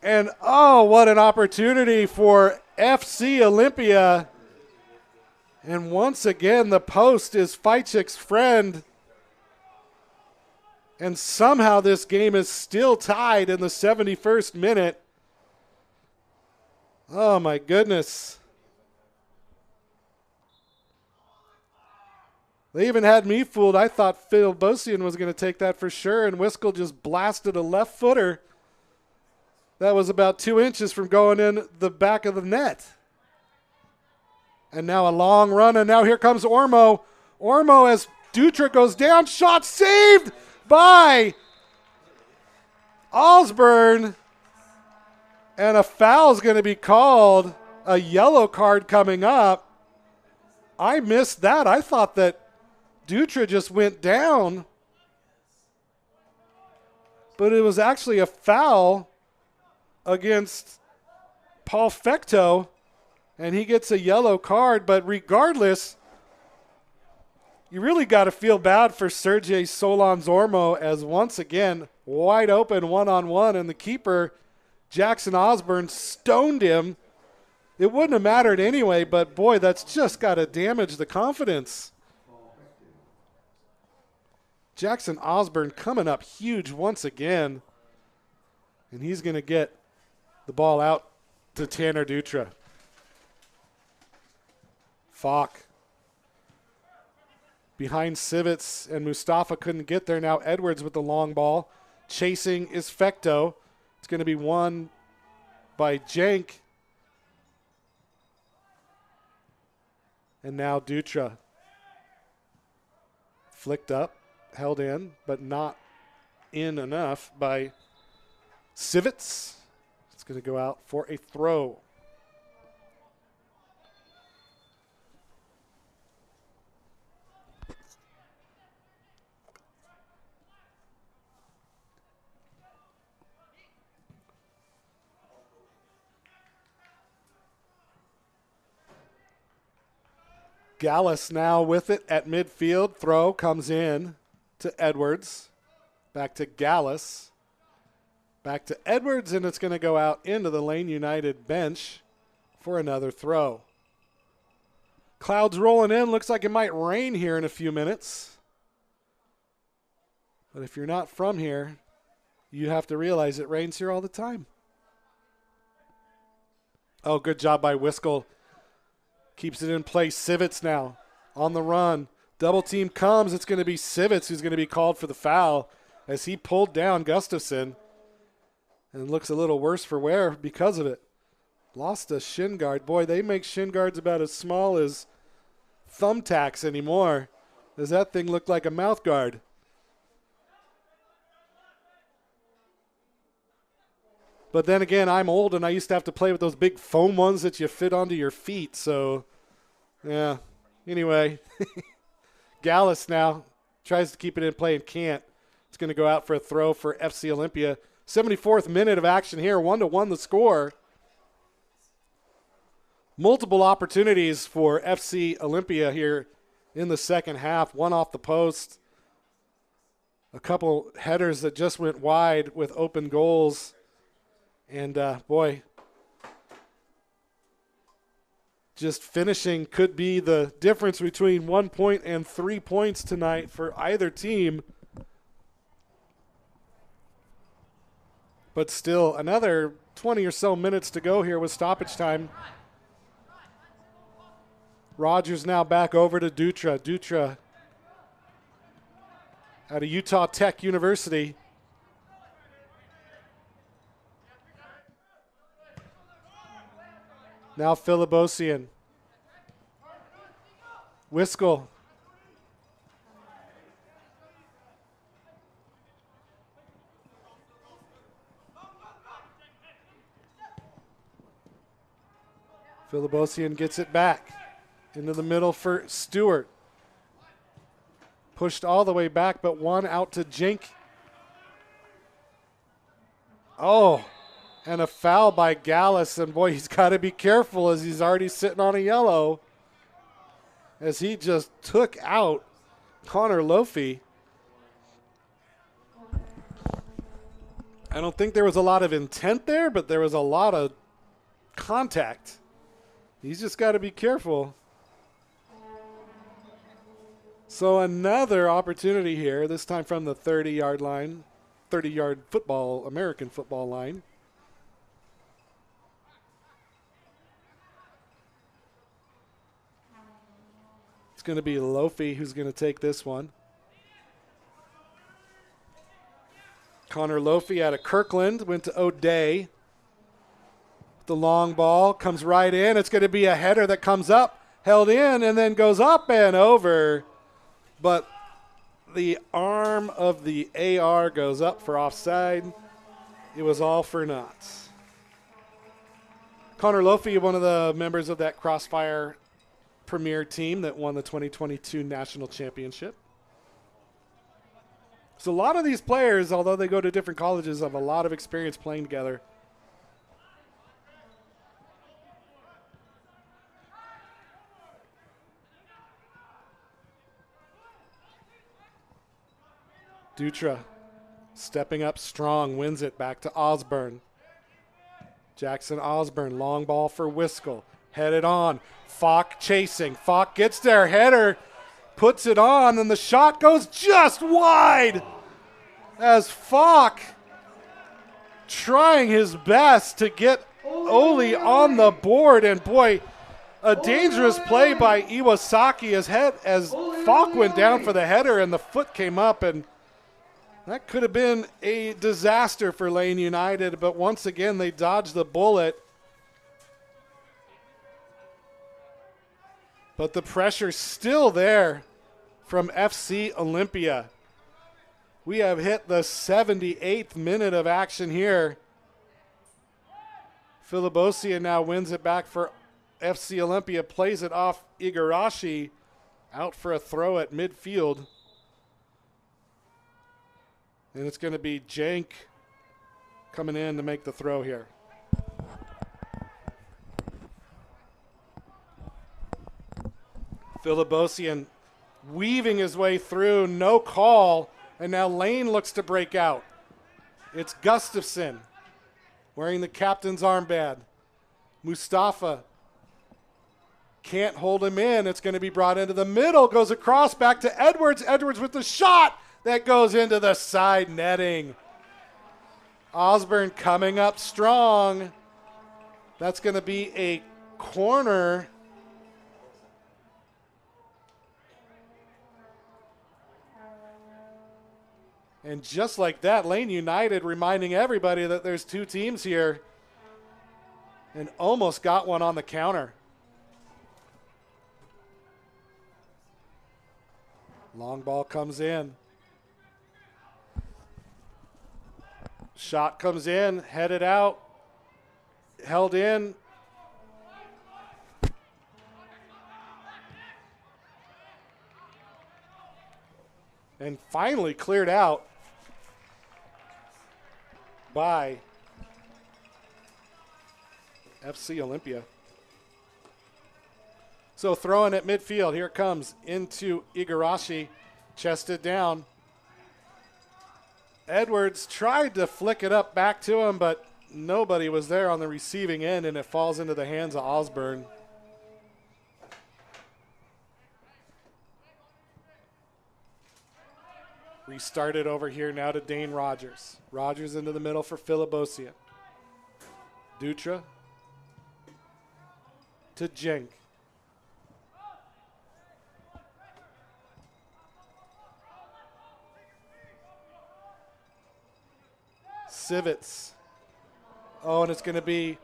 A: And oh, what an opportunity for FC Olympia. And once again, the post is Ficek's friend. And somehow this game is still tied in the 71st minute. Oh my goodness. They even had me fooled. I thought Phil Bosian was going to take that for sure, and Wiskell just blasted a left footer. That was about 2 inches from going in the back of the net. And now a long run, and now here comes Ormo. Ormo as Dutra goes down. Shot saved by Osborne. And a foul is going to be called. A yellow card coming up. I missed that. I thought that Dutra just went down. But it was actually a foul against Paul Fecto. And he gets a yellow card. But regardless, you really got to feel bad for Sergey Solans-Ormo as once again, wide open one-on-one. And the keeper, Jackson Osborne, stoned him. It wouldn't have mattered anyway, but boy, that's just got to damage the confidence. Jackson Osborne coming up huge once again. And he's going to get the ball out to Tanner Dutra. Falk. Behind Sivits, and Mustafa couldn't get there. Now Edwards with the long ball. Chasing is Fecto. It's going to be won by Jank. And now Dutra. Flicked up, held in, but not in enough by Sivits. It's going to go out for a throw. Gallus now with it at midfield. Throw comes in to Edwards. Back to Gallus. Back to Edwards, and it's going to go out into the Lane United bench for another throw. Clouds rolling in. Looks like it might rain here in a few minutes. But if you're not from here, you have to realize it rains here all the time. Oh, good job by Wiskell. Keeps it in place. Sivits now. on the run. Double team comes. It's going to be Sivitz who's going to be called for the foul as he pulled down Gustafson. And looks a little worse for wear because of it. Lost a shin guard. Boy, they make shin guards about as small as thumbtacks anymore. Does that thing look like a mouth guard? But then again, I'm old and I used to have to play with those big foam ones that you fit onto your feet. So, yeah. Anyway, Gallus now tries to keep it in play and can't. It's going to go out for a throw for FC Olympia. 74th minute of action here, 1-1 the score. Multiple opportunities for FC Olympia here in the second half. One off the post. A couple headers that just went wide with open goals. And, boy, just finishing could be the difference between 1 point and 3 points tonight for either team. But still, another 20 or so minutes to go here with stoppage time. Rogers now back over to Dutra. Dutra out of Utah Tech University. Now Filibosian. Wiskel. Filibosian gets it back into the middle for Stewart. Pushed all the way back, but one out to Jink. Oh, and a foul by Gallus. And boy, he's got to be careful as he's already sitting on a yellow. As he just took out Connor Lofi. I don't think there was a lot of intent there, but there was a lot of contact. He's just got to be careful. So another opportunity here, this time from the 30-yard line, 30-yard football, American football line. It's going to be Lofi who's going to take this one. Connor Lofi out of Kirkland, went to O'Day. The long ball comes right in. It's going to be a header that comes up, held in, and then goes up and over. But the arm of the AR goes up for offside. It was all for naught. Connor Lofi, one of the members of that Crossfire Premier team that won the 2022 National Championship. So a lot of these players, although they go to different colleges, have a lot of experience playing together. Dutra stepping up strong, wins it back to Osborne. Jackson Osborne, long ball for Wiskel. Headed on. Falk chasing. Falk gets there. Header puts it on, and the shot goes just wide as Falk trying his best to get Oli on the board. And boy, a dangerous play by Iwasaki as Falk went down for the header and the foot came up, and that could have been a disaster for Lane United, but once again they dodged the bullet. But the pressure's still there from FC Olympia. We have hit the 78th minute of action here. Filibosian now wins it back for FC Olympia, plays it off Igarashi, out for a throw at midfield. And it's going to be Jank coming in to make the throw here. Filibosian weaving his way through, no call, and now Lane looks to break out. It's Gustafson wearing the captain's armband. Mustafa can't hold him in. It's going to be brought into the middle, goes across back to Edwards. Edwards with the shot that goes into the side netting. Osborne coming up strong. That's going to be a corner. And just like that, Lane United reminding everybody that there's two teams here, and almost got one on the counter. Long ball comes in. Shot comes in, headed out, held in. And finally cleared out by FC Olympia. So throwing at midfield, here it comes into Igarashi, chested down. Edwards tried to flick it up back to him, but nobody was there on the receiving end, and it falls into the hands of Osborne. Restarted over here now to Dane Rogers. Rogers into the middle for Philibosian. Dutra to Jenk. Civets. Oh, and it's going to be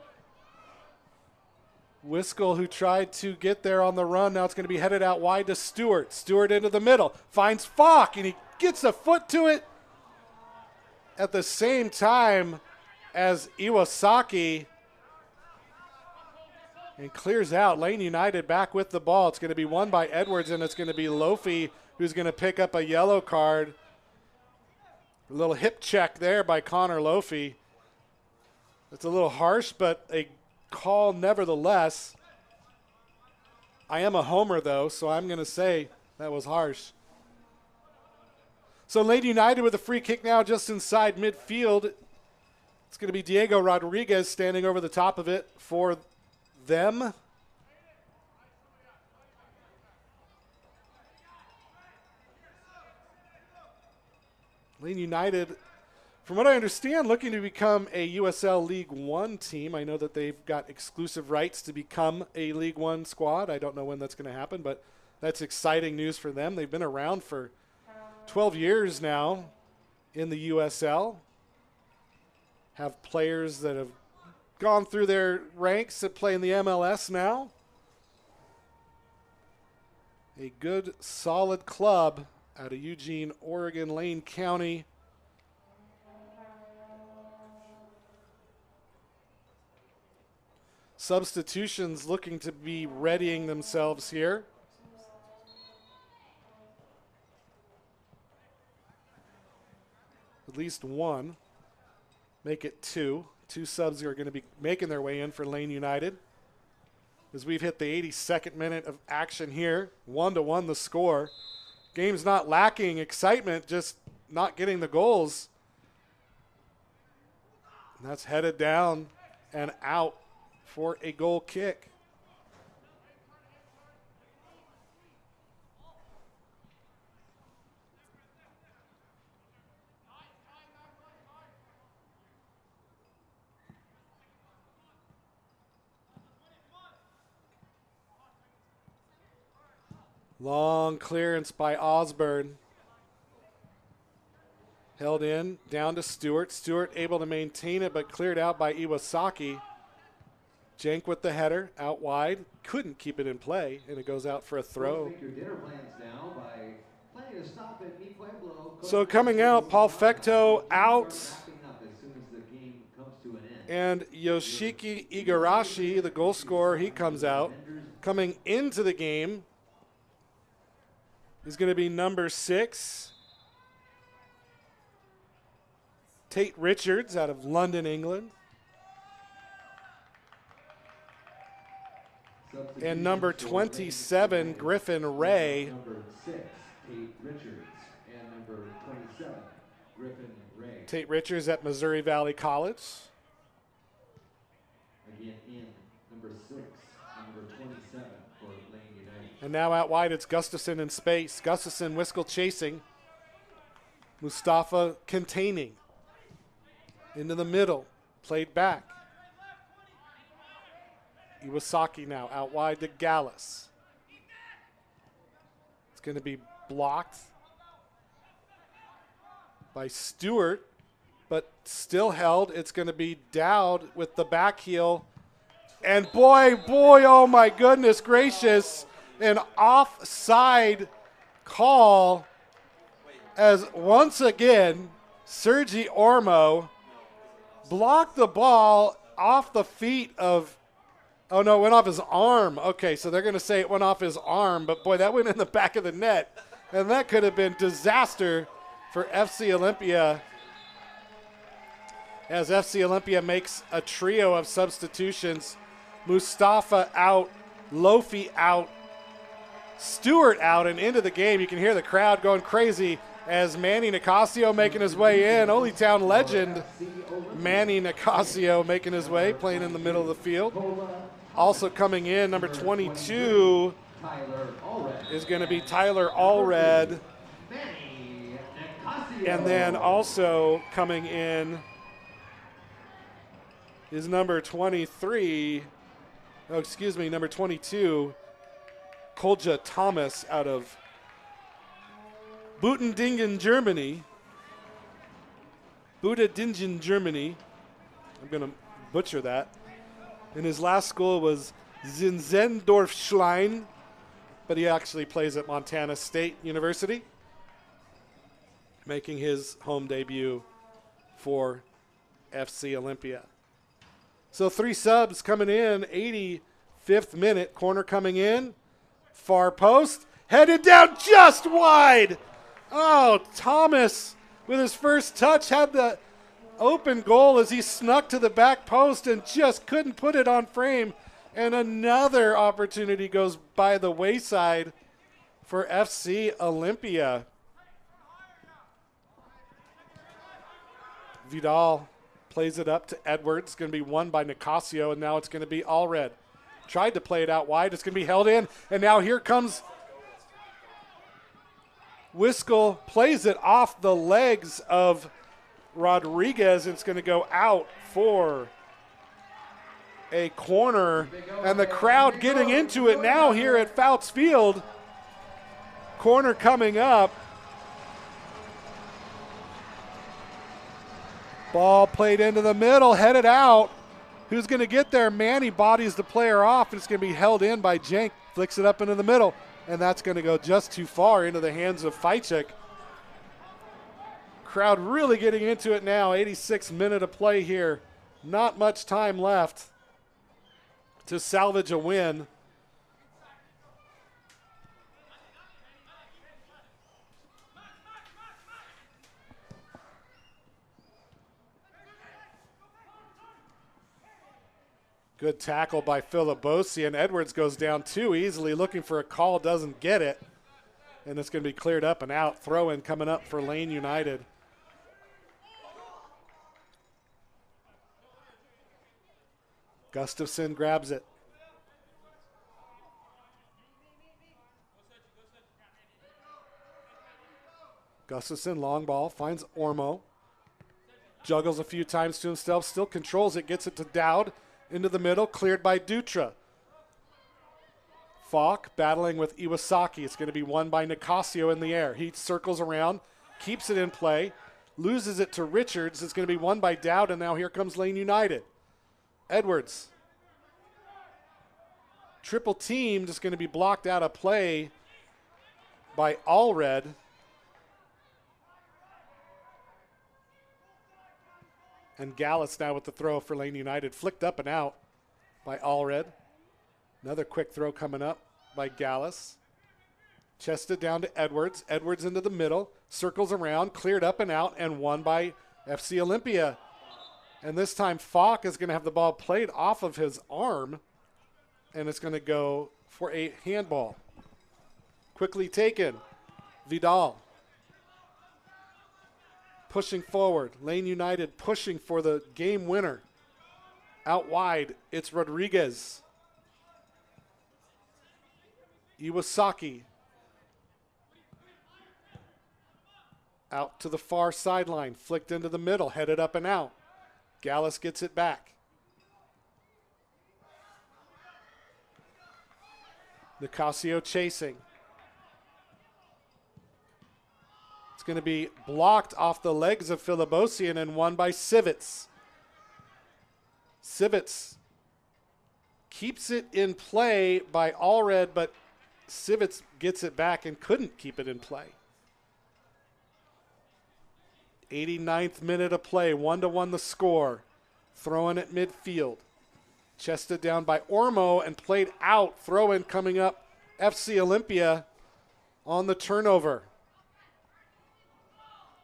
A: Wiskel who tried to get there on the run. Now it's going to be headed out wide to Stewart. Stewart into the middle. Finds Falk, and he gets a foot to it at the same time as Iwasaki, and clears out. Lane United back with the ball. It's going to be won by Edwards, and it's going to be Lofi who's going to pick up a yellow card. A little hip check there by Connor Lofi. It's a little harsh, but a call nevertheless. I am a homer, though, so I'm going to say that was harsh. So Lane United with a free kick now just inside midfield. It's going to be Diego Rodriguez standing over the top of it for them. Lane United, from what I understand, looking to become a USL League One team. I know that they've got exclusive rights to become a League One squad. I don't know when that's going to happen, but that's exciting news for them. They've been around for 12 years now in the USL. Have players that have gone through their ranks that play in the MLS now. A good, solid club out of Eugene, Oregon, Lane County. Substitutions looking to be readying themselves here. At least one. Make it two. Two subs are going to be making their way in for Lane United. As we've hit the 82nd minute of action here. 1-1 the score. Game's not lacking excitement, just not getting the goals. And that's headed down and out for a goal kick. Long clearance by Osborne. Held in, down to Stewart. Stewart able to maintain it, but cleared out by Iwasaki. Jenk with the header, out wide. Couldn't keep it in play, and it goes out for a throw. So coming out, Paul Fecto out. And Yoshiki Igarashi, the goal scorer, he comes out. Coming into the game is going to be number 6, Tate Richards out of London, England. And number 27, Griffin Ray.
B: Number 6, Tate Richards, and number 27, Griffin Ray.
A: Tate Richards at Missouri Valley College.
B: Again in number 6, number 27 for Lane United.
A: And now out wide, it's Gustafson in space. Gustafson, Wiskel chasing. Mustafa containing. Into the middle, played back. Iwasaki now out wide to Gallus. It's going to be blocked by Stewart, but still held. It's going to be Dowd with the back heel. And boy, oh my goodness gracious, an offside call as once again Sergi Ormo blocked the ball off the feet of, oh no, it went off his arm. Okay, so they're going to say it went off his arm, but boy, that went in the back of the net. And that could have been disaster for FC Olympia, as FC Olympia makes a trio of substitutions. Mustafa out, Lofi out, Stewart out, and into the game. You can hear the crowd going crazy as Manny Nicasio making his way in. Only Town legend Manny Nicasio making his way, playing in the middle of the field. Also coming in, number 22 is going to be Tyler Allred. And then also coming in is number 23, number 22, Kolja Thomas out of Buttendingen, Germany. Germany. I'm going to butcher that. And his last school was Zinzendorf-Schlein, but he actually plays at Montana State University, making his home debut for FC Olympia. So 3 subs coming in, 85th minute, corner coming in, far post, headed down just wide. Oh, Thomas with his first touch had the open goal as he snuck to the back post and just couldn't put it on frame. And another opportunity goes by the wayside for FC Olympia. Vidal plays it up to Edwards. Going to be won by Nicasio, and now it's going to be Allred. Tried to play it out wide. It's going to be held in, and now here comes Wiskel. Plays it off the legs of Rodriguez. It's going to go out for a corner, and the crowd getting into it now here at Fouts Field. Corner coming up. Ball played into the middle, headed out. Who's going to get there? Manny bodies the player off, and it's going to be held in by Jenk. Flicks it up into the middle, and that's going to go just too far into the hands of Fajcik. Crowd really getting into it now. 86th minute of play here. Not much time left to salvage a win. Good tackle by Filibosi, and Edwards goes down too easily, looking for a call, doesn't get it. And it's going to be cleared up and out. Throw in coming up for Lane United. Gustafson grabs it. Gustafson, long ball, finds Ormo. Juggles a few times to himself, still controls it, gets it to Dowd. Into the middle, cleared by Dutra. Falk battling with Iwasaki. It's going to be won by Nicasio in the air. He circles around, keeps it in play, loses it to Richards. It's going to be won by Dowd, and now here comes Lane United. Edwards. Triple team, just going to be blocked out of play by Allred. And Gallus now with the throw for Lane United. Flicked up and out by Allred. Another quick throw coming up by Gallus. Chested down to Edwards. Edwards into the middle. Circles around. Cleared up and out. And won by FC Olympia. And this time Falk is going to have the ball played off of his arm. And it's going to go for a handball. Quickly taken. Vidal. Pushing forward. Lane United pushing for the game winner. Out wide, it's Rodriguez. Iwasaki. Out to the far sideline. Flicked into the middle. Headed up and out. Gallus gets it back. Nicasio chasing. It's going to be blocked off the legs of Filibosian and won by Civits. Civits keeps it in play by Allred, but Civits gets it back and couldn't keep it in play. 89th minute of play, 1-1 the score. Throw-in at midfield. Chested down by Ormo and played out. Throw-in coming up, FC Olympia on the turnover.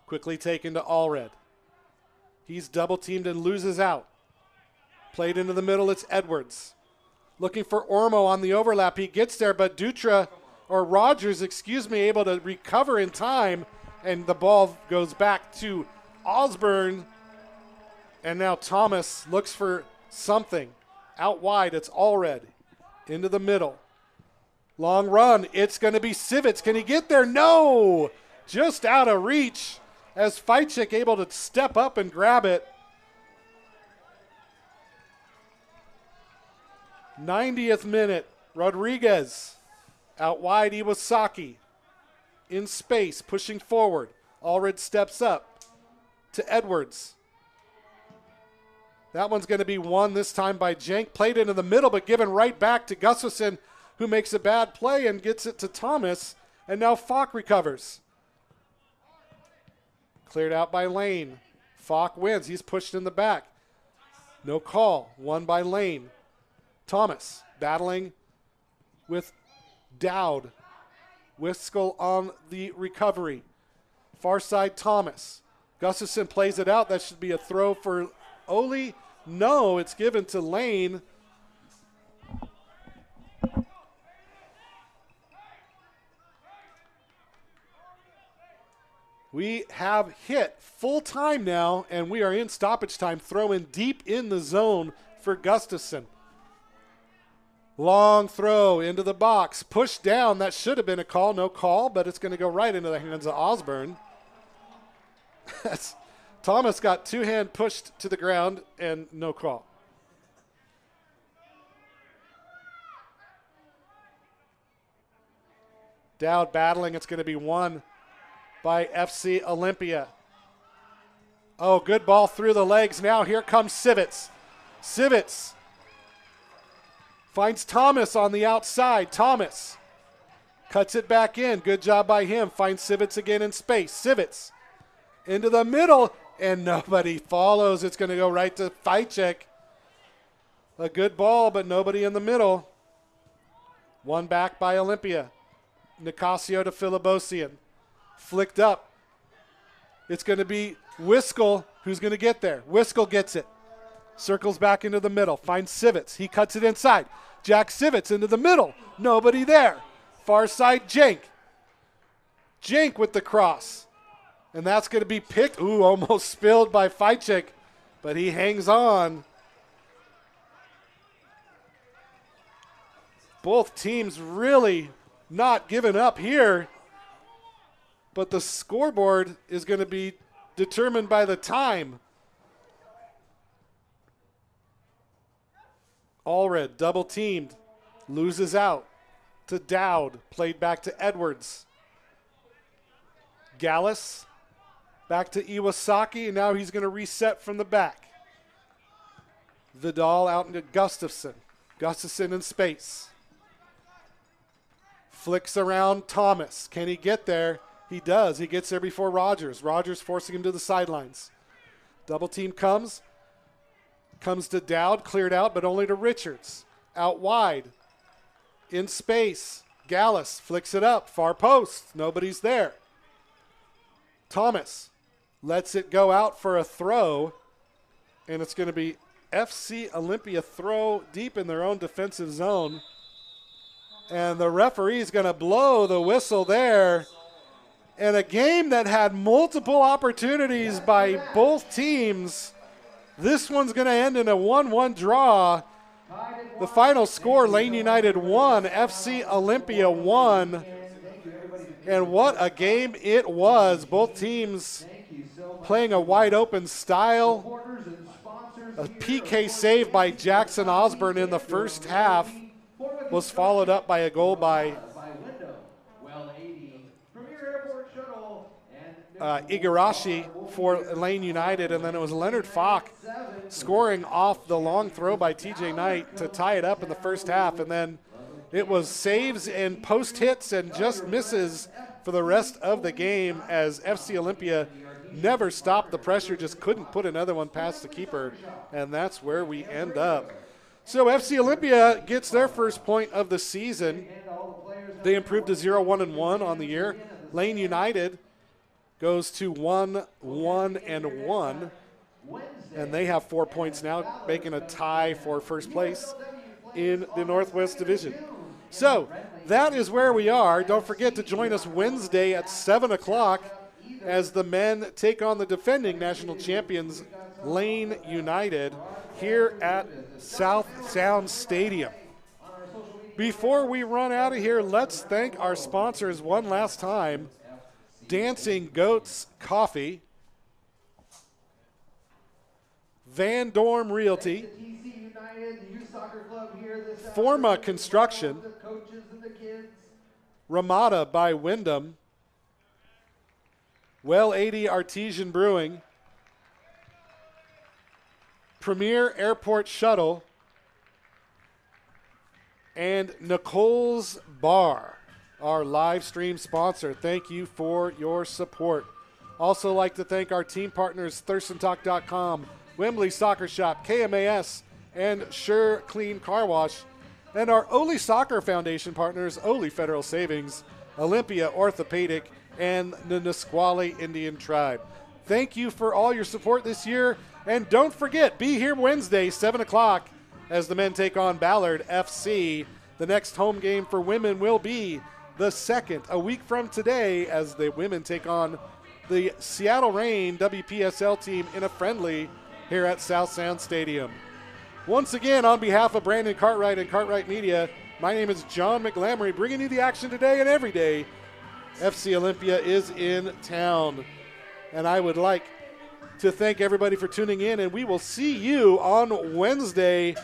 A: Quickly taken to Allred. He's double-teamed and loses out. Played into the middle, it's Edwards. Looking for Ormo on the overlap. He gets there, but Rogers, able to recover in time, and the ball goes back to Osborne. And now Thomas looks for something. Out wide, it's Allred. Into the middle. Long run, it's going to be Civits. Can he get there? No! Just out of reach as Fajcik able to step up and grab it. 90th minute, Rodriguez. Out wide, Iwasaki. In space, pushing forward. Allred steps up to Edwards. That one's going to be won this time by Jenk. Played into the middle, but given right back to Gustafson, who makes a bad play and gets it to Thomas. And now Falk recovers. Cleared out by Lane. Falk wins. He's pushed in the back. No call. Won by Lane. Thomas battling with Dowd. Wiskel on the recovery. Far side Thomas. Gustafson plays it out. That should be a throw for Oli. No, it's given to Lane. We have hit full time now, and we are in stoppage time. Throw in deep in the zone for Gustafson. Long throw into the box. Push down. That should have been a call. No call, but it's going to go right into the hands of Osborne. Thomas got two-hand pushed to the ground and no call. Dowd battling. It's going to be won by FC Olympia. Oh, good ball through the legs. Now here comes Civits. Civits finds Thomas on the outside. Thomas cuts it back in. Good job by him. Finds Civits again in space. Civits into the middle, and nobody follows. It's going to go right to Fajcik. A good ball, but nobody in the middle. One back by Olympia. Nicasio to Filibosian. Flicked up. It's going to be Wiskel who's going to get there. Wiskel gets it. Circles back into the middle. Finds Civits. He cuts it inside. Jack Civits into the middle. Nobody there. Far side Jenk. Jenk with the cross. And that's going to be picked. Ooh, almost spilled by Fajcik. But he hangs on. Both teams really not giving up here. But the scoreboard is going to be determined by the time. Allred double teamed. Loses out to Dowd. Played back to Edwards. Gallus back to Iwasaki. And now he's going to reset from the back. Vidal out into Gustafson. Gustafson in space. Flicks around Thomas. Can he get there? He does. He gets there before Rogers. Rogers forcing him to the sidelines. Double team comes. Comes to Dowd. Cleared out, but only to Richards. Out wide. In space. Gallus flicks it up. Far post. Nobody's there. Thomas lets it go out for a throw. And it's going to be FC Olympia throw deep in their own defensive zone. And the referee is going to blow the whistle there. And a game that had multiple opportunities by both teams. This one's going to end in a 1-1 draw. The final score, Lane United 1, FC Olympia 1. And what a game it was. Both teams playing a wide open style. A PK save by Jackson Osborne in the first half was followed up by a goal by Igarashi for Lane United, and then it was Leonard Falk scoring off the long throw by TJ Knight to tie it up in the first half, and then it was saves and post hits and just misses for the rest of the game as FC Olympia never stopped the pressure, just couldn't put another one past the keeper, and that's where we end up. So FC Olympia gets their first point of the season. They improved to 0-1-1 on the year. Lane United goes to 1-1-1, and they have 4 points now, making a tie for first place in the Northwest Division. So that is where we are. Don't forget to join us Wednesday at 7 o'clock as the men take on the defending national champions, Lane United, here at South Sound Stadium. Before we run out of here, let's thank our sponsors one last time. Dancing Goats Coffee, Van Dorm Realty, Forma Construction, Ramada by Wyndham, Well 80 Artesian Brewing, Premier Airport Shuttle, and Nicole's Bar, our live stream sponsor. Thank you for your support. Also like to thank our team partners, ThurstonTalk.com, Wembley Soccer Shop, KMAS, and Sure Clean Car Wash, and our Oli Soccer Foundation partners, Oli Federal Savings, Olympia Orthopedic, and the Nisqually Indian Tribe. Thank you for all your support this year, and don't forget, be here Wednesday, 7 o'clock, as the men take on Ballard FC. The next home game for women will be the 2nd, a week from today, as the women take on the Seattle Reign WPSL team in a friendly here at South Sound Stadium. Once again, on behalf of Brandon Cartwright and Cartwright Media, my name is John McGlamery, bringing you the action today and every day. FC Olympia is in town. And I would like to thank everybody for tuning in, and we will see you on Wednesday.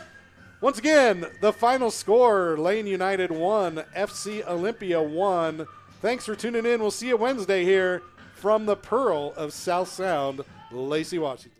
A: Once again, the final score, Lane United 1, FC Olympia 1. Thanks for tuning in. We'll see you Wednesday here from the Pearl of South Sound, Lacey, Washington.